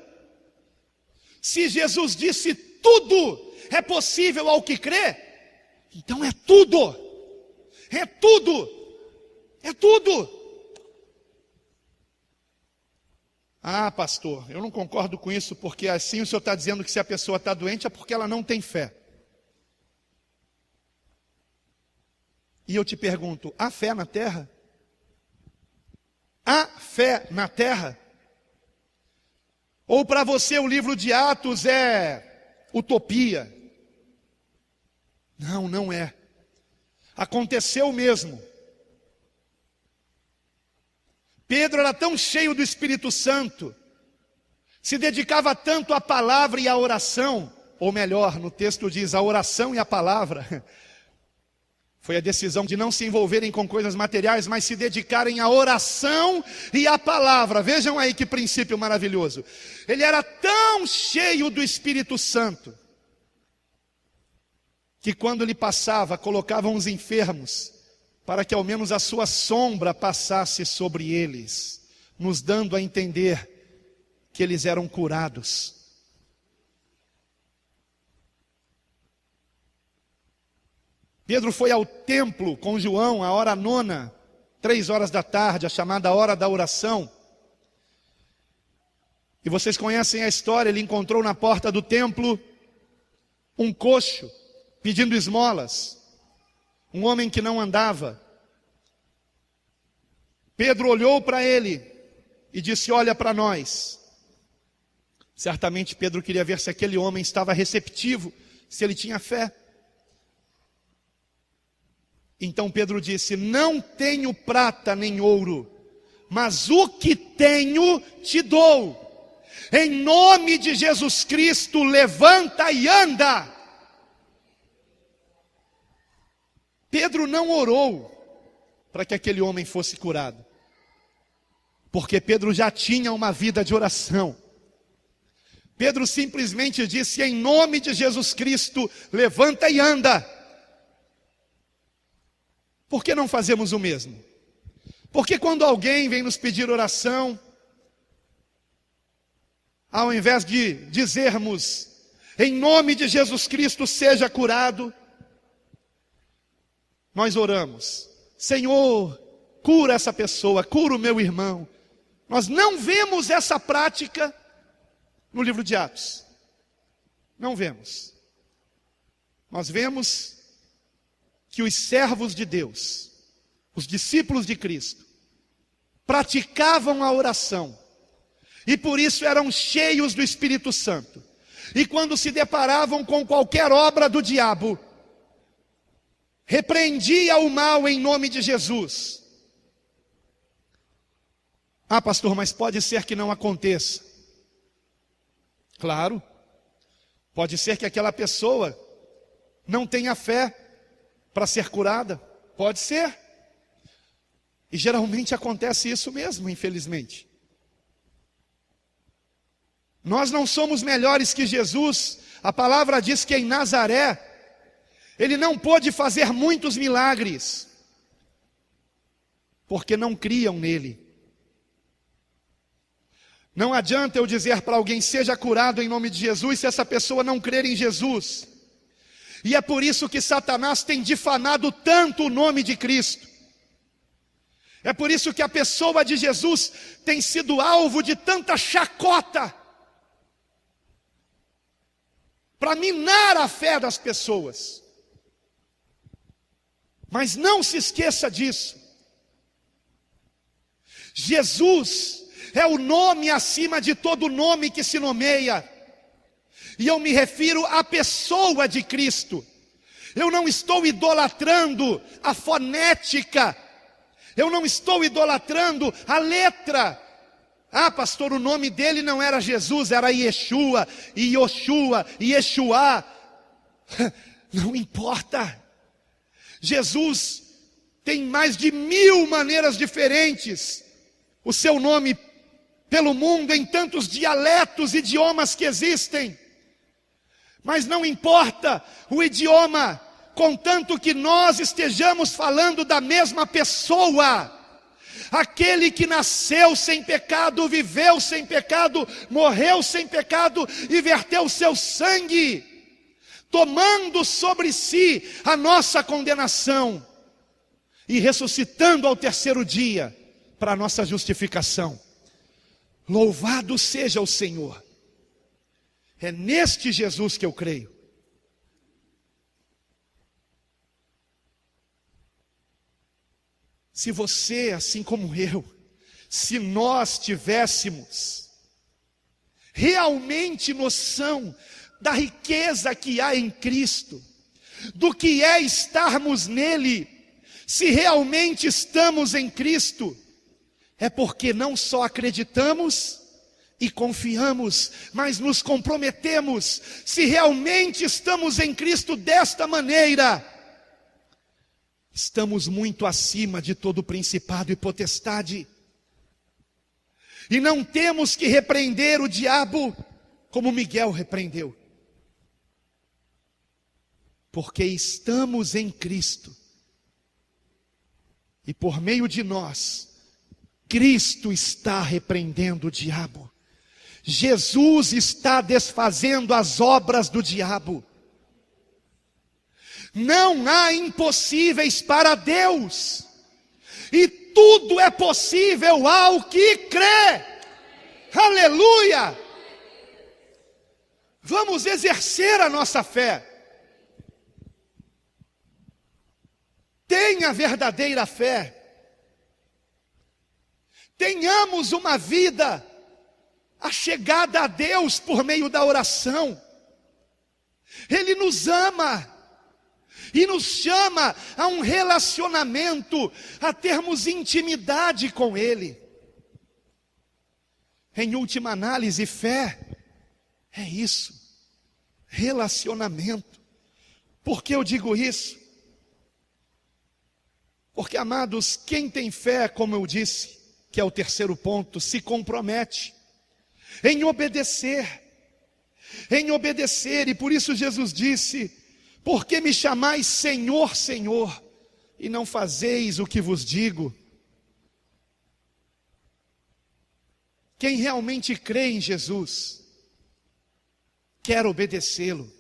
Se Jesus disse tudo é possível ao que crê, então é tudo. É tudo. É tudo. Ah, pastor, eu não concordo com isso, porque assim o senhor está dizendo que se a pessoa está doente é porque ela não tem fé. E eu te pergunto, há fé na terra? Há fé na terra? Ou para você o livro de Atos é utopia? Não, não é. Aconteceu mesmo. Pedro era tão cheio do Espírito Santo, se dedicava tanto à palavra e à oração, ou melhor, no texto diz a oração e a palavra. Foi a decisão de não se envolverem com coisas materiais, mas se dedicarem à oração e à palavra. Vejam aí que princípio maravilhoso. Ele era tão cheio do Espírito Santo, que quando ele passava, colocavam os enfermos, para que ao menos a sua sombra passasse sobre eles, nos dando a entender que eles eram curados. Pedro foi ao templo com João, a hora nona, 3 da tarde, a chamada hora da oração. E vocês conhecem a história, ele encontrou na porta do templo um coxo, pedindo esmolas, um homem que não andava. Pedro olhou para ele e disse, olha para nós. Certamente Pedro queria ver se aquele homem estava receptivo, se ele tinha fé. Então Pedro disse, não tenho prata nem ouro, mas o que tenho te dou. Em nome de Jesus Cristo, levanta e anda. Pedro não orou para que aquele homem fosse curado, porque Pedro já tinha uma vida de oração. Pedro simplesmente disse, em nome de Jesus Cristo, levanta e anda. Por que não fazemos o mesmo? Porque quando alguém vem nos pedir oração, ao invés de dizermos, em nome de Jesus Cristo seja curado, nós oramos, Senhor, cura essa pessoa, cura o meu irmão. Nós não vemos essa prática no livro de Atos. Não vemos. Nós vemos que os servos de Deus, os discípulos de Cristo, praticavam a oração. E por isso eram cheios do Espírito Santo. E quando se deparavam com qualquer obra do diabo, repreendia o mal em nome de Jesus. Ah, pastor, mas pode ser que não aconteça. Claro, pode ser que aquela pessoa não tenha fé para ser curada. Pode ser. E geralmente acontece isso mesmo, infelizmente. Nós não somos melhores que Jesus. A palavra diz que em Nazaré, ele não pôde fazer muitos milagres, porque não criam nele. Não adianta eu dizer para alguém, seja curado em nome de Jesus, se essa pessoa não crer em Jesus. E é por isso que Satanás tem difanado tanto o nome de Cristo. É por isso que a pessoa de Jesus tem sido alvo de tanta chacota, para minar a fé das pessoas. Mas não se esqueça disso. Jesus é o nome acima de todo nome que se nomeia. E eu me refiro à pessoa de Cristo. Eu não estou idolatrando a fonética. Eu não estou idolatrando a letra. Ah, pastor, o nome dele não era Jesus, era Yeshua, Yoshua, Yeshua. Não importa. Jesus tem mais de 1000 maneiras diferentes. O seu nome pelo mundo, em tantos dialetos, idiomas que existem. Mas não importa o idioma, contanto que nós estejamos falando da mesma pessoa. Aquele que nasceu sem pecado, viveu sem pecado, morreu sem pecado e verteu o seu sangue, tomando sobre si a nossa condenação e ressuscitando ao terceiro dia para a nossa justificação. Louvado seja o Senhor. É neste Jesus que eu creio. Se você, assim como eu, se nós tivéssemos realmente noção da riqueza que há em Cristo, do que é estarmos nele, se realmente estamos em Cristo, é porque não só acreditamos e confiamos, mas nos comprometemos. Se realmente estamos em Cristo desta maneira, estamos muito acima de todo principado e potestade. E não temos que repreender o diabo como Miguel repreendeu. Porque estamos em Cristo. E por meio de nós, Cristo está repreendendo o diabo. Jesus está desfazendo as obras do diabo. Não há impossíveis para Deus. E tudo é possível ao que crê. Aleluia! Vamos exercer a nossa fé. Tenha verdadeira fé. Tenhamos uma vida achegada a Deus por meio da oração. Ele nos ama e nos chama a um relacionamento, a termos intimidade com Ele. Em última análise, fé é isso, relacionamento. Por que eu digo isso? Porque, amados, quem tem fé, como eu disse, que é o terceiro ponto, se compromete em obedecer, e por isso Jesus disse: por que me chamais Senhor, Senhor, e não fazeis o que vos digo? Quem realmente crê em Jesus, quer obedecê-lo.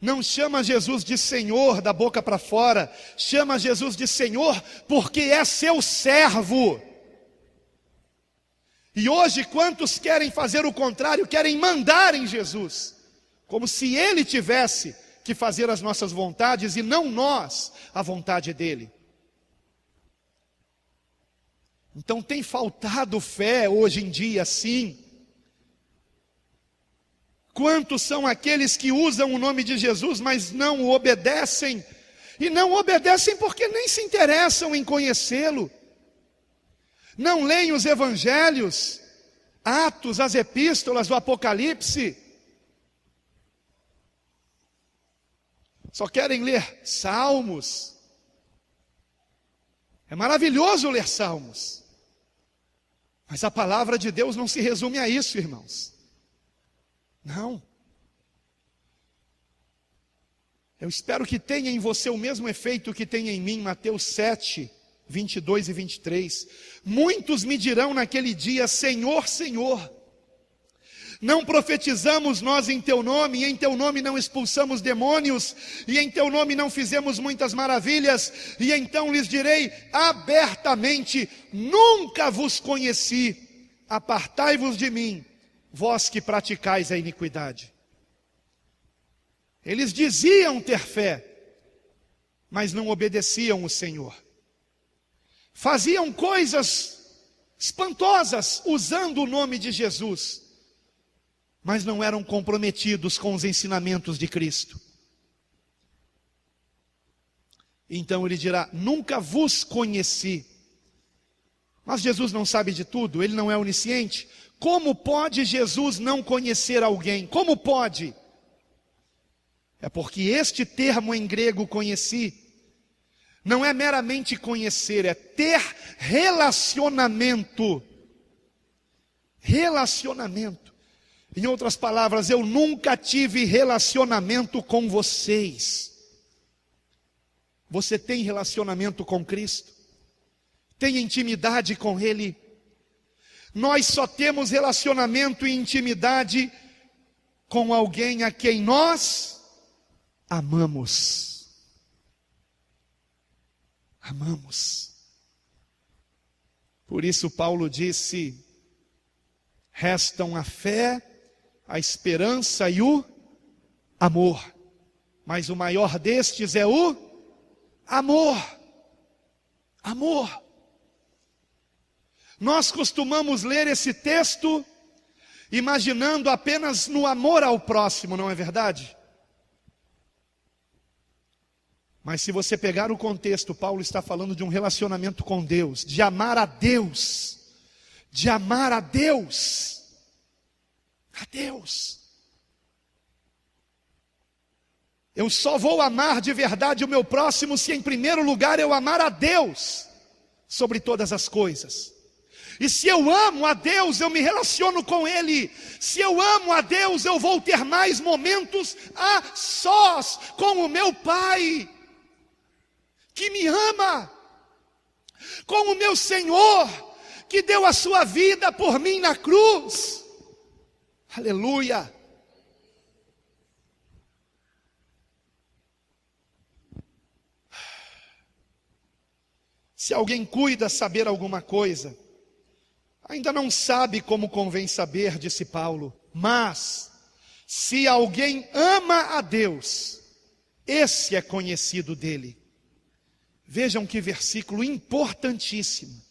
Não chama Jesus de Senhor da boca para fora, chama Jesus de Senhor porque é seu servo. E hoje, quantos querem fazer o contrário, querem mandar em Jesus, como se Ele tivesse que fazer as nossas vontades e não nós a vontade dEle. Então tem faltado fé hoje em dia, sim. Quantos são aqueles que usam o nome de Jesus, mas não o obedecem? E não obedecem porque nem se interessam em conhecê-lo. Não leem os evangelhos, Atos, as epístolas, o Apocalipse. Só querem ler salmos. É maravilhoso ler salmos. Mas a palavra de Deus não se resume a isso, irmãos. Não. Eu espero que tenha em você o mesmo efeito que tem em mim, Mateus 7, 22 e 23. Muitos me dirão naquele dia: Senhor, Senhor, não profetizamos nós em teu nome, e em teu nome não expulsamos demônios, e em teu nome não fizemos muitas maravilhas? E então lhes direi abertamente: nunca vos conheci, apartai-vos de mim, vós que praticais a iniquidade. Eles diziam ter fé, mas não obedeciam o Senhor. Faziam coisas espantosas usando o nome de Jesus, mas não eram comprometidos com os ensinamentos de Cristo. Então ele dirá: nunca vos conheci. Mas Jesus não sabe de tudo, ele não é onisciente. Como pode Jesus não conhecer alguém? Como pode? É porque este termo em grego, conheci, não é meramente conhecer, é ter relacionamento. Relacionamento. Em outras palavras, eu nunca tive relacionamento com vocês. Você tem relacionamento com Cristo? Tem intimidade com Ele? Nós só temos relacionamento e intimidade com alguém a quem nós amamos. Amamos. Por isso Paulo disse: restam a fé, a esperança e o amor. Mas o maior destes é o amor. Amor. Nós costumamos ler esse texto imaginando apenas no amor ao próximo, não é verdade? Mas se você pegar o contexto, Paulo está falando de um relacionamento com Deus, de amar a Deus, de amar a Deus, a Deus. Eu só vou amar de verdade o meu próximo se em primeiro lugar eu amar a Deus sobre todas as coisas. E se eu amo a Deus, eu me relaciono com Ele. Se eu amo a Deus, eu vou ter mais momentos a sós com o meu Pai, que me ama, com o meu Senhor, que deu a sua vida por mim na cruz. Aleluia. Se alguém cuida saber alguma coisa, ainda não sabe como convém saber, disse Paulo. Mas, se alguém ama a Deus, esse é conhecido dele. Vejam que versículo importantíssimo.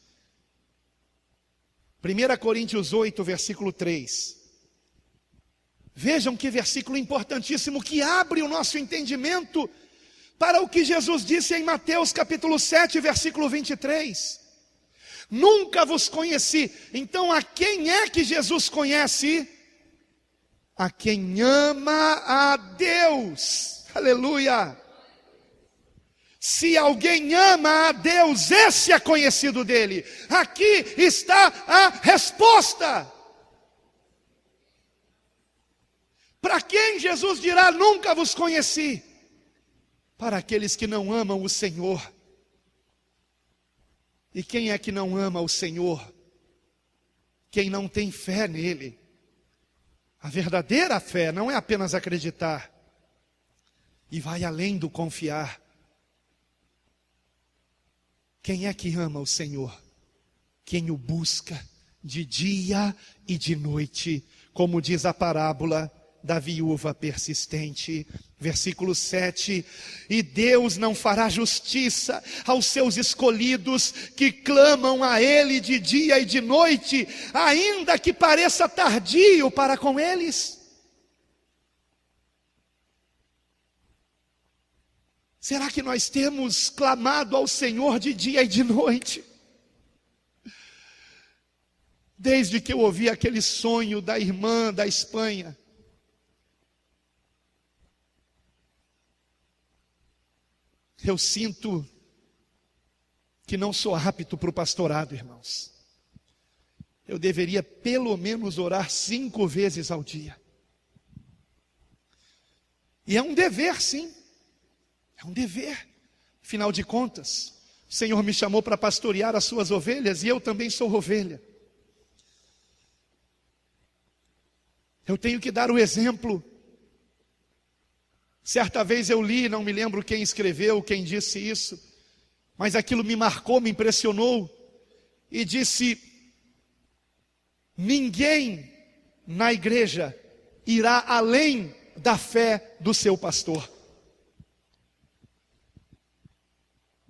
1 Coríntios 8, versículo 3. Vejam que versículo importantíssimo que abre o nosso entendimento para o que Jesus disse em Mateus capítulo 7, versículo 23. Nunca vos conheci. Então a quem é que Jesus conhece? A quem ama a Deus. Aleluia. Se alguém ama a Deus, esse é conhecido dele. Aqui está a resposta. Para quem Jesus dirá: nunca vos conheci? Para aqueles que não amam o Senhor. E quem é que não ama o Senhor? Quem não tem fé nele. A verdadeira fé não é apenas acreditar, e vai além do confiar. Quem é que ama o Senhor? Quem o busca de dia e de noite, como diz a parábola da viúva persistente. Versículo 7, e Deus não fará justiça aos seus escolhidos que clamam a Ele de dia e de noite, ainda que pareça tardio para com eles. Será que nós temos clamado ao Senhor de dia e de noite? Desde que eu ouvi aquele sonho da irmã da Espanha, eu sinto que não sou apto para o pastorado, irmãos. Eu deveria pelo menos orar 5 vezes ao dia. E é um dever, sim. É um dever. Afinal de contas, o Senhor me chamou para pastorear as suas ovelhas e eu também sou ovelha. Eu tenho que dar o exemplo. Certa vez eu li, não me lembro quem escreveu, quem disse isso, mas aquilo me marcou, me impressionou, e disse: ninguém na igreja irá além da fé do seu pastor.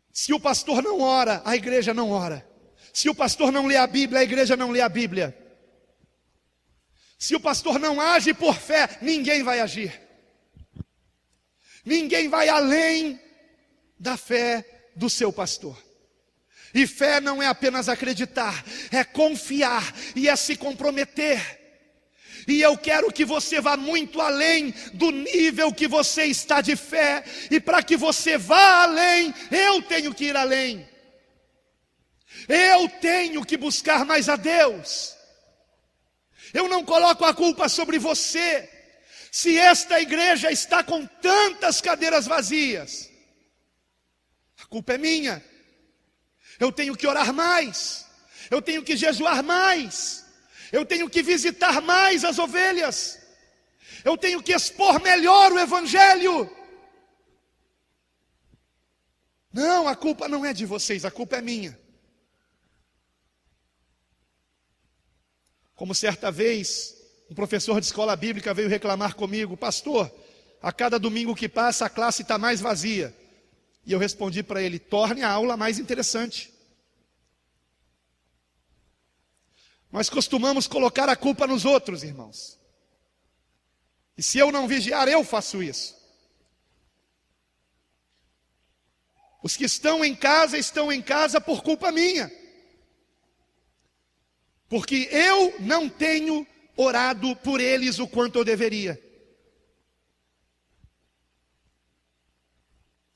Se o pastor não ora, a igreja não ora. Se o pastor não lê a Bíblia, a igreja não lê a Bíblia. Se o pastor não age por fé, ninguém vai agir. Ninguém vai além da fé do seu pastor. E fé não é apenas acreditar, é confiar e é se comprometer. E eu quero que você vá muito além do nível que você está de fé. E para que você vá além, eu tenho que ir além. Eu tenho que buscar mais a Deus. Eu não coloco a culpa sobre você. Se esta igreja está com tantas cadeiras vazias, a culpa é minha. Eu tenho que orar mais, eu tenho que jejuar mais, eu tenho que visitar mais as ovelhas, eu tenho que expor melhor o evangelho. Não, a culpa não é de vocês, a culpa é minha. Como certa vez, um professor de escola bíblica veio reclamar comigo: pastor, a cada domingo que passa a classe está mais vazia. E eu respondi para ele: torne a aula mais interessante. Nós costumamos colocar a culpa nos outros, irmãos. E se eu não vigiar, eu faço isso. Os que estão em casa por culpa minha. Porque eu não tenho orado por eles o quanto eu deveria.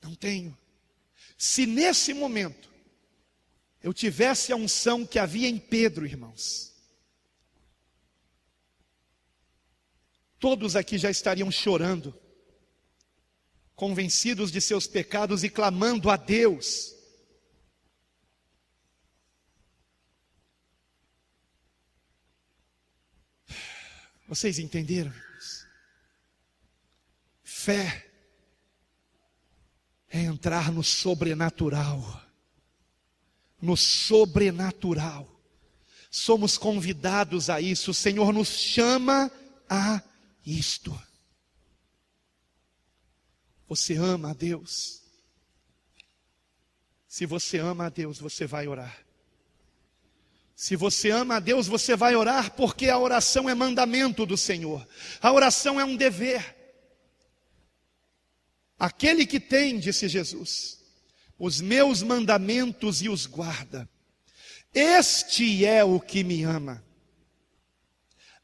Não tenho. Se nesse momento eu tivesse a unção que havia em Pedro, irmãos, todos aqui já estariam chorando, convencidos de seus pecados e clamando a Deus. Vocês entenderam, irmãos? Fé é entrar no sobrenatural. No sobrenatural. Somos convidados a isso. O Senhor nos chama a isto. Você ama a Deus? Se você ama a Deus, você vai orar. Se você ama a Deus, você vai orar, porque a oração é mandamento do Senhor. A oração é um dever. Aquele que tem, disse Jesus, os meus mandamentos e os guarda, este é o que me ama.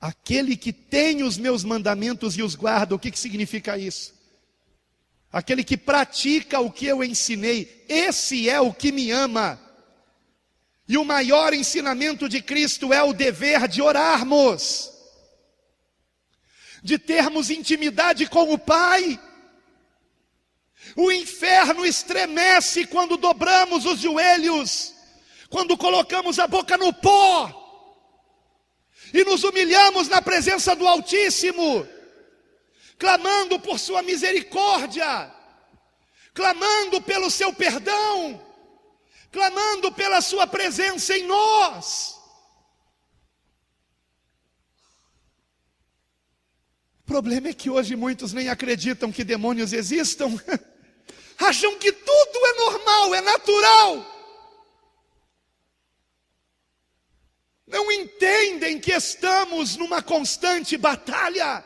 Aquele que tem os meus mandamentos e os guarda, o que significa isso? Aquele que pratica o que eu ensinei, esse é o que me ama. E o maior ensinamento de Cristo é o dever de orarmos, de termos intimidade com o Pai. O inferno estremece quando dobramos os joelhos, quando colocamos a boca no pó e nos humilhamos na presença do Altíssimo, clamando por sua misericórdia, clamando pelo seu perdão, clamando pela sua presença em nós. O problema é que hoje muitos nem acreditam que demônios existam. Acham que tudo é normal, é natural. Não entendem que estamos numa constante batalha.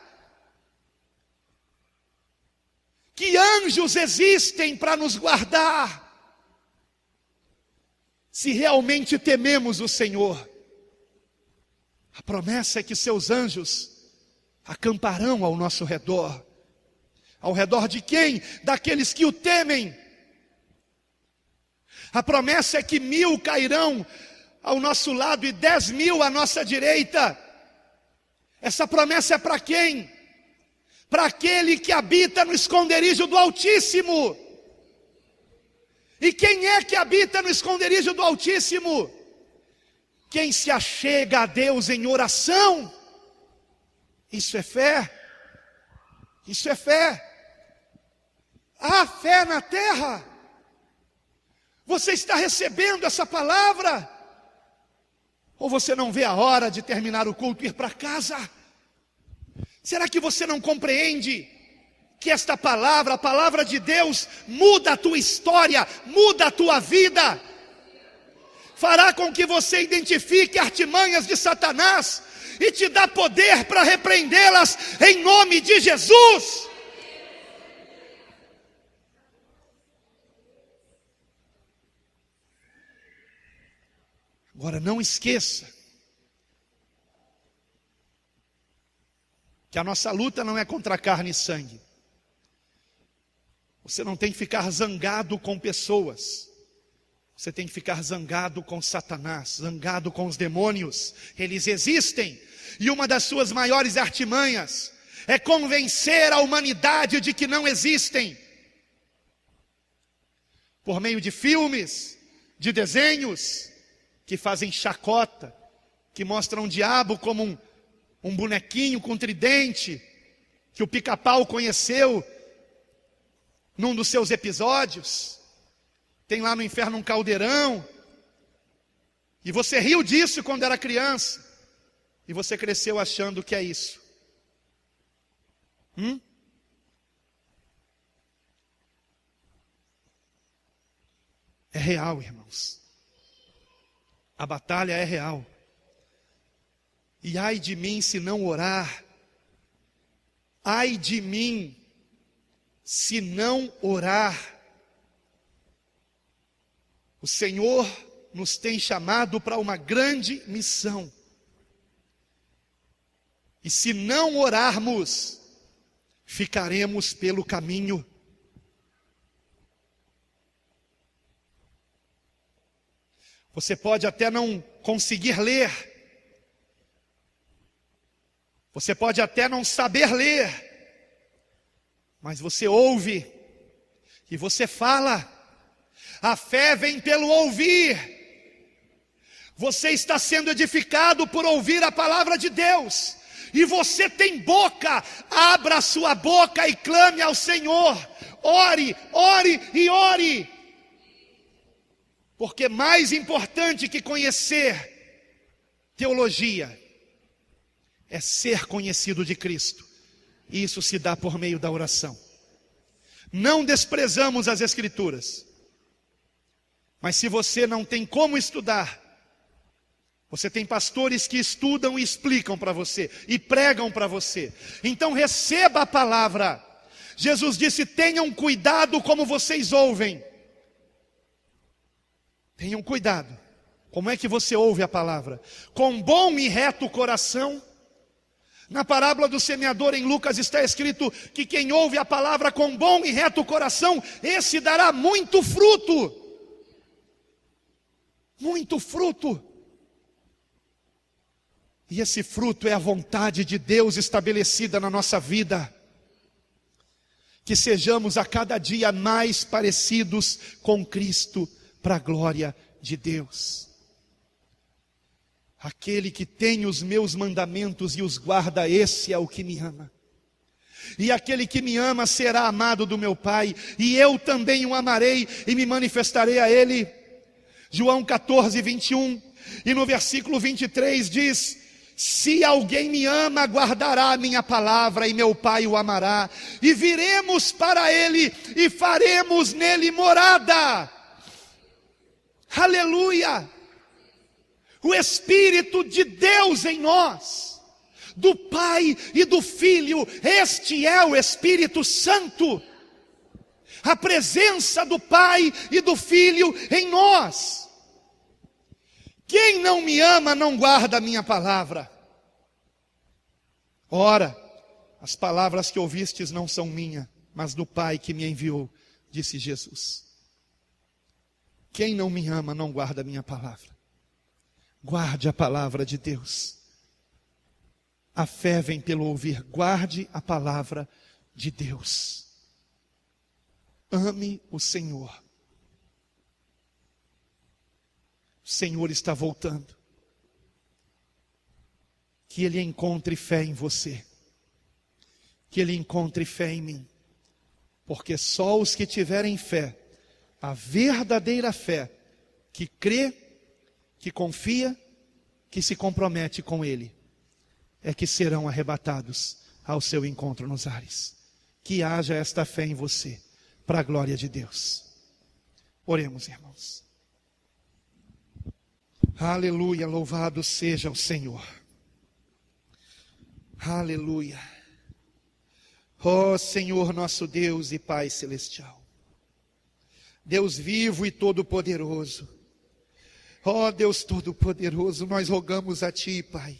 Que anjos existem para nos guardar. Se realmente tememos o Senhor, a promessa é que seus anjos acamparão ao nosso redor. Ao redor de quem? Daqueles que o temem. A promessa é que 1000 cairão ao nosso lado e 10.000 à nossa direita. Essa promessa é para quem? Para aquele que habita no esconderijo do Altíssimo. E quem é que habita no esconderijo do Altíssimo? Quem se achega a Deus em oração. Isso é fé. Isso é fé. Há fé na terra. Você está recebendo essa palavra? Ou você não vê a hora de terminar o culto e ir para casa? Será que você não compreende que esta palavra, a palavra de Deus, muda a tua história, muda a tua vida? Fará com que você identifique artimanhas de Satanás e te dá poder para repreendê-las em nome de Jesus. Agora não esqueça que a nossa luta não é contra carne e sangue. Você não tem que ficar zangado com pessoas. Você tem que ficar zangado com Satanás, zangado com os demônios. Eles existem. E uma das suas maiores artimanhas é convencer a humanidade de que não existem. Por meio de filmes, de desenhos, que fazem chacota, que mostram o diabo como um bonequinho com tridente, que o Pica-Pau conheceu num dos seus episódios. Tem lá no inferno um caldeirão, e você riu disso quando era criança, e você cresceu achando que é isso. É real, irmãos. A batalha é real. E ai de mim se não orar. Ai de mim se não orar. O Senhor nos tem chamado para uma grande missão. E se não orarmos, ficaremos pelo caminho. Você pode até não conseguir ler. Você pode até não saber ler. Mas você ouve. E você fala. A fé vem pelo ouvir. Você está sendo edificado por ouvir a palavra de Deus. E você tem boca. Abra a sua boca e clame ao Senhor. Ore, ore e ore. Porque mais importante que conhecer teologia é ser conhecido de Cristo. E isso se dá por meio da oração. Não desprezamos as Escrituras. Mas se você não tem como estudar, você tem pastores que estudam e explicam para você, e pregam para você. Então receba a palavra. Jesus disse: tenham cuidado como vocês ouvem. Tenham cuidado. Como é que você ouve a palavra? Com bom e reto coração. Na parábola do semeador em Lucas está escrito que quem ouve a palavra com bom e reto coração, esse dará muito fruto. Muito fruto. E esse fruto é a vontade de Deus estabelecida na nossa vida. Que sejamos a cada dia mais parecidos com Cristo, para a glória de Deus. Aquele que tem os meus mandamentos e os guarda, esse é o que me ama. E aquele que me ama será amado do meu Pai, e eu também o amarei e me manifestarei a ele. João 14, 21, e no versículo 23 diz: Se alguém me ama, guardará a minha palavra, e meu Pai o amará, e viremos para ele, e faremos nele morada. Aleluia! O Espírito de Deus em nós, do Pai e do Filho, este é o Espírito Santo. A presença do Pai e do Filho em nós. Quem não me ama não guarda a minha palavra. Ora, as palavras que ouvistes não são minhas, mas do Pai que me enviou, disse Jesus. Quem não me ama não guarda a minha palavra. Guarde a palavra de Deus. A fé vem pelo ouvir. Guarde a palavra de Deus. Ame o Senhor. O Senhor está voltando. Que Ele encontre fé em você. Que Ele encontre fé em mim. Porque só os que tiverem fé, a verdadeira fé, que crê, que confia, que se compromete com Ele, é que serão arrebatados ao seu encontro nos ares. Que haja esta fé em você, para a glória de Deus. Oremos, irmãos. Aleluia, louvado seja o Senhor. Aleluia. Ó Senhor nosso Deus e Pai celestial, Deus vivo e todo-poderoso, ó Deus todo-poderoso, nós rogamos a Ti, Pai,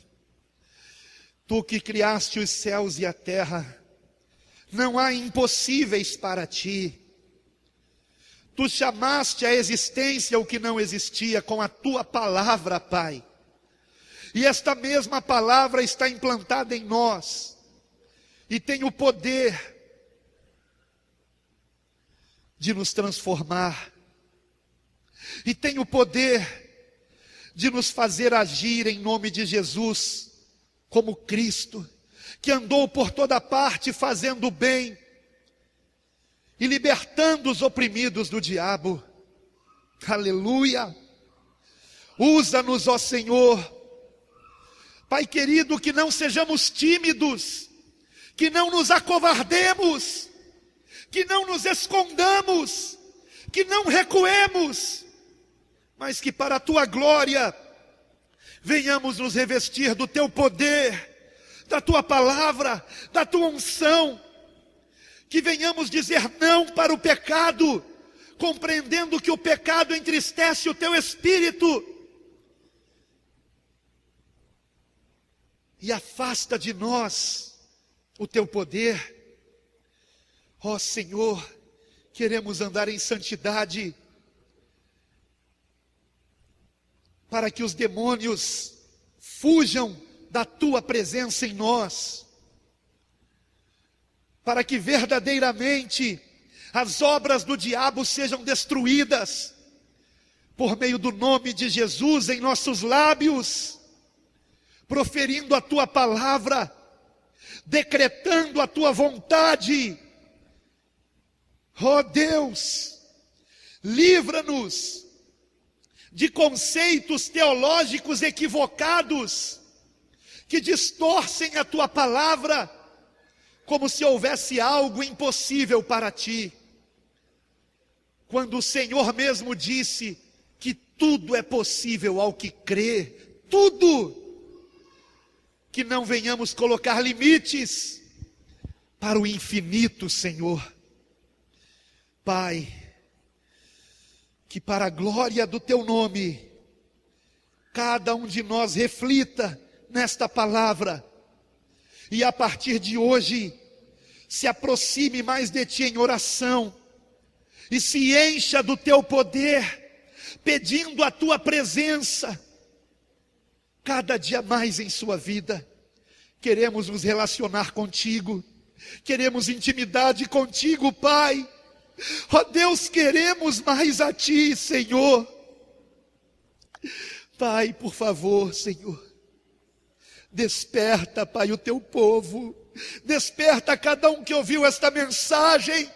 Tu que criaste os céus e a terra, não há impossíveis para Ti. Tu chamaste à existência o que não existia com a Tua palavra, Pai. E esta mesma palavra está implantada em nós. E tem o poder de nos transformar. E tem o poder de nos fazer agir em nome de Jesus, como Cristo, que andou por toda parte fazendo o bem e libertando os oprimidos do diabo. Aleluia! Usa-nos, ó Senhor. Pai querido, que não sejamos tímidos, que não nos acovardemos, que não nos escondamos, que não recuemos, mas que para a Tua glória venhamos nos revestir do Teu poder, da Tua palavra, da Tua unção, que venhamos dizer não para o pecado, compreendendo que o pecado entristece o Teu Espírito e afasta de nós o Teu poder. Ó Senhor, queremos andar em santidade, para que os demônios fujam da Tua presença em nós, para que verdadeiramente as obras do diabo sejam destruídas, por meio do nome de Jesus em nossos lábios, proferindo a Tua palavra, decretando a Tua vontade. Ó Deus, livra-nos de conceitos teológicos equivocados, que distorcem a Tua palavra, como se houvesse algo impossível para Ti, quando o Senhor mesmo disse que tudo é possível ao que crê. Tudo. Que não venhamos colocar limites para o infinito, Senhor. Pai, que para a glória do Teu nome, cada um de nós reflita nesta palavra, e a partir de hoje, se aproxime mais de Ti em oração, e se encha do Teu poder, pedindo a Tua presença, cada dia mais em sua vida. Queremos nos relacionar contigo, queremos intimidade contigo, Pai. Ó Deus, queremos mais a Ti, Senhor. Pai, por favor, Senhor, desperta, Pai, o Teu povo, desperta cada um que ouviu esta mensagem,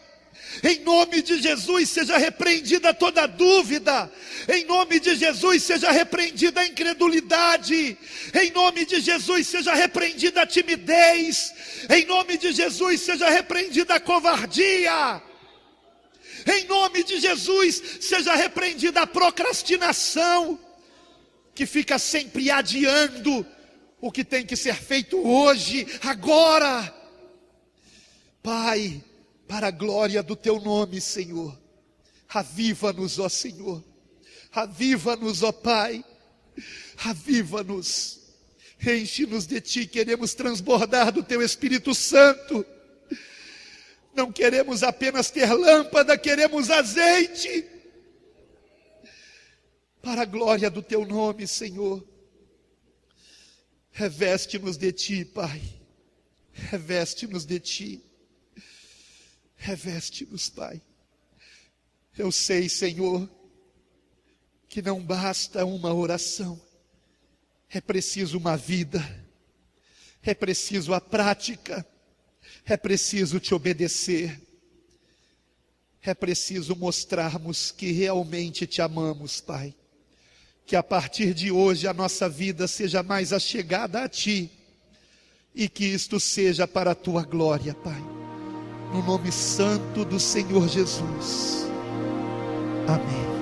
Em nome de Jesus, seja repreendida toda dúvida. Em nome de Jesus, seja repreendida a incredulidade. Em nome de Jesus, seja repreendida a timidez. Em nome de Jesus, seja repreendida a covardia. Em nome de Jesus, seja repreendida a procrastinação, que fica sempre adiando o que tem que ser feito hoje, agora. Pai, para a glória do teu nome, Senhor, aviva-nos, ó Senhor, aviva-nos, ó Pai, aviva-nos, enche-nos de ti, queremos transbordar do teu Espírito Santo, não queremos apenas ter lâmpada, queremos azeite, para a glória do teu nome, Senhor, reveste-nos de ti, Pai, reveste-nos de ti. Reveste-nos, Pai. Eu sei, Senhor, que não basta uma oração, é preciso uma vida, é preciso a prática, é preciso te obedecer, é preciso mostrarmos que realmente te amamos, Pai. Que a partir de hoje a nossa vida seja mais achegada a ti, e que isto seja para a tua glória, Pai. No nome santo do Senhor Jesus. Amém.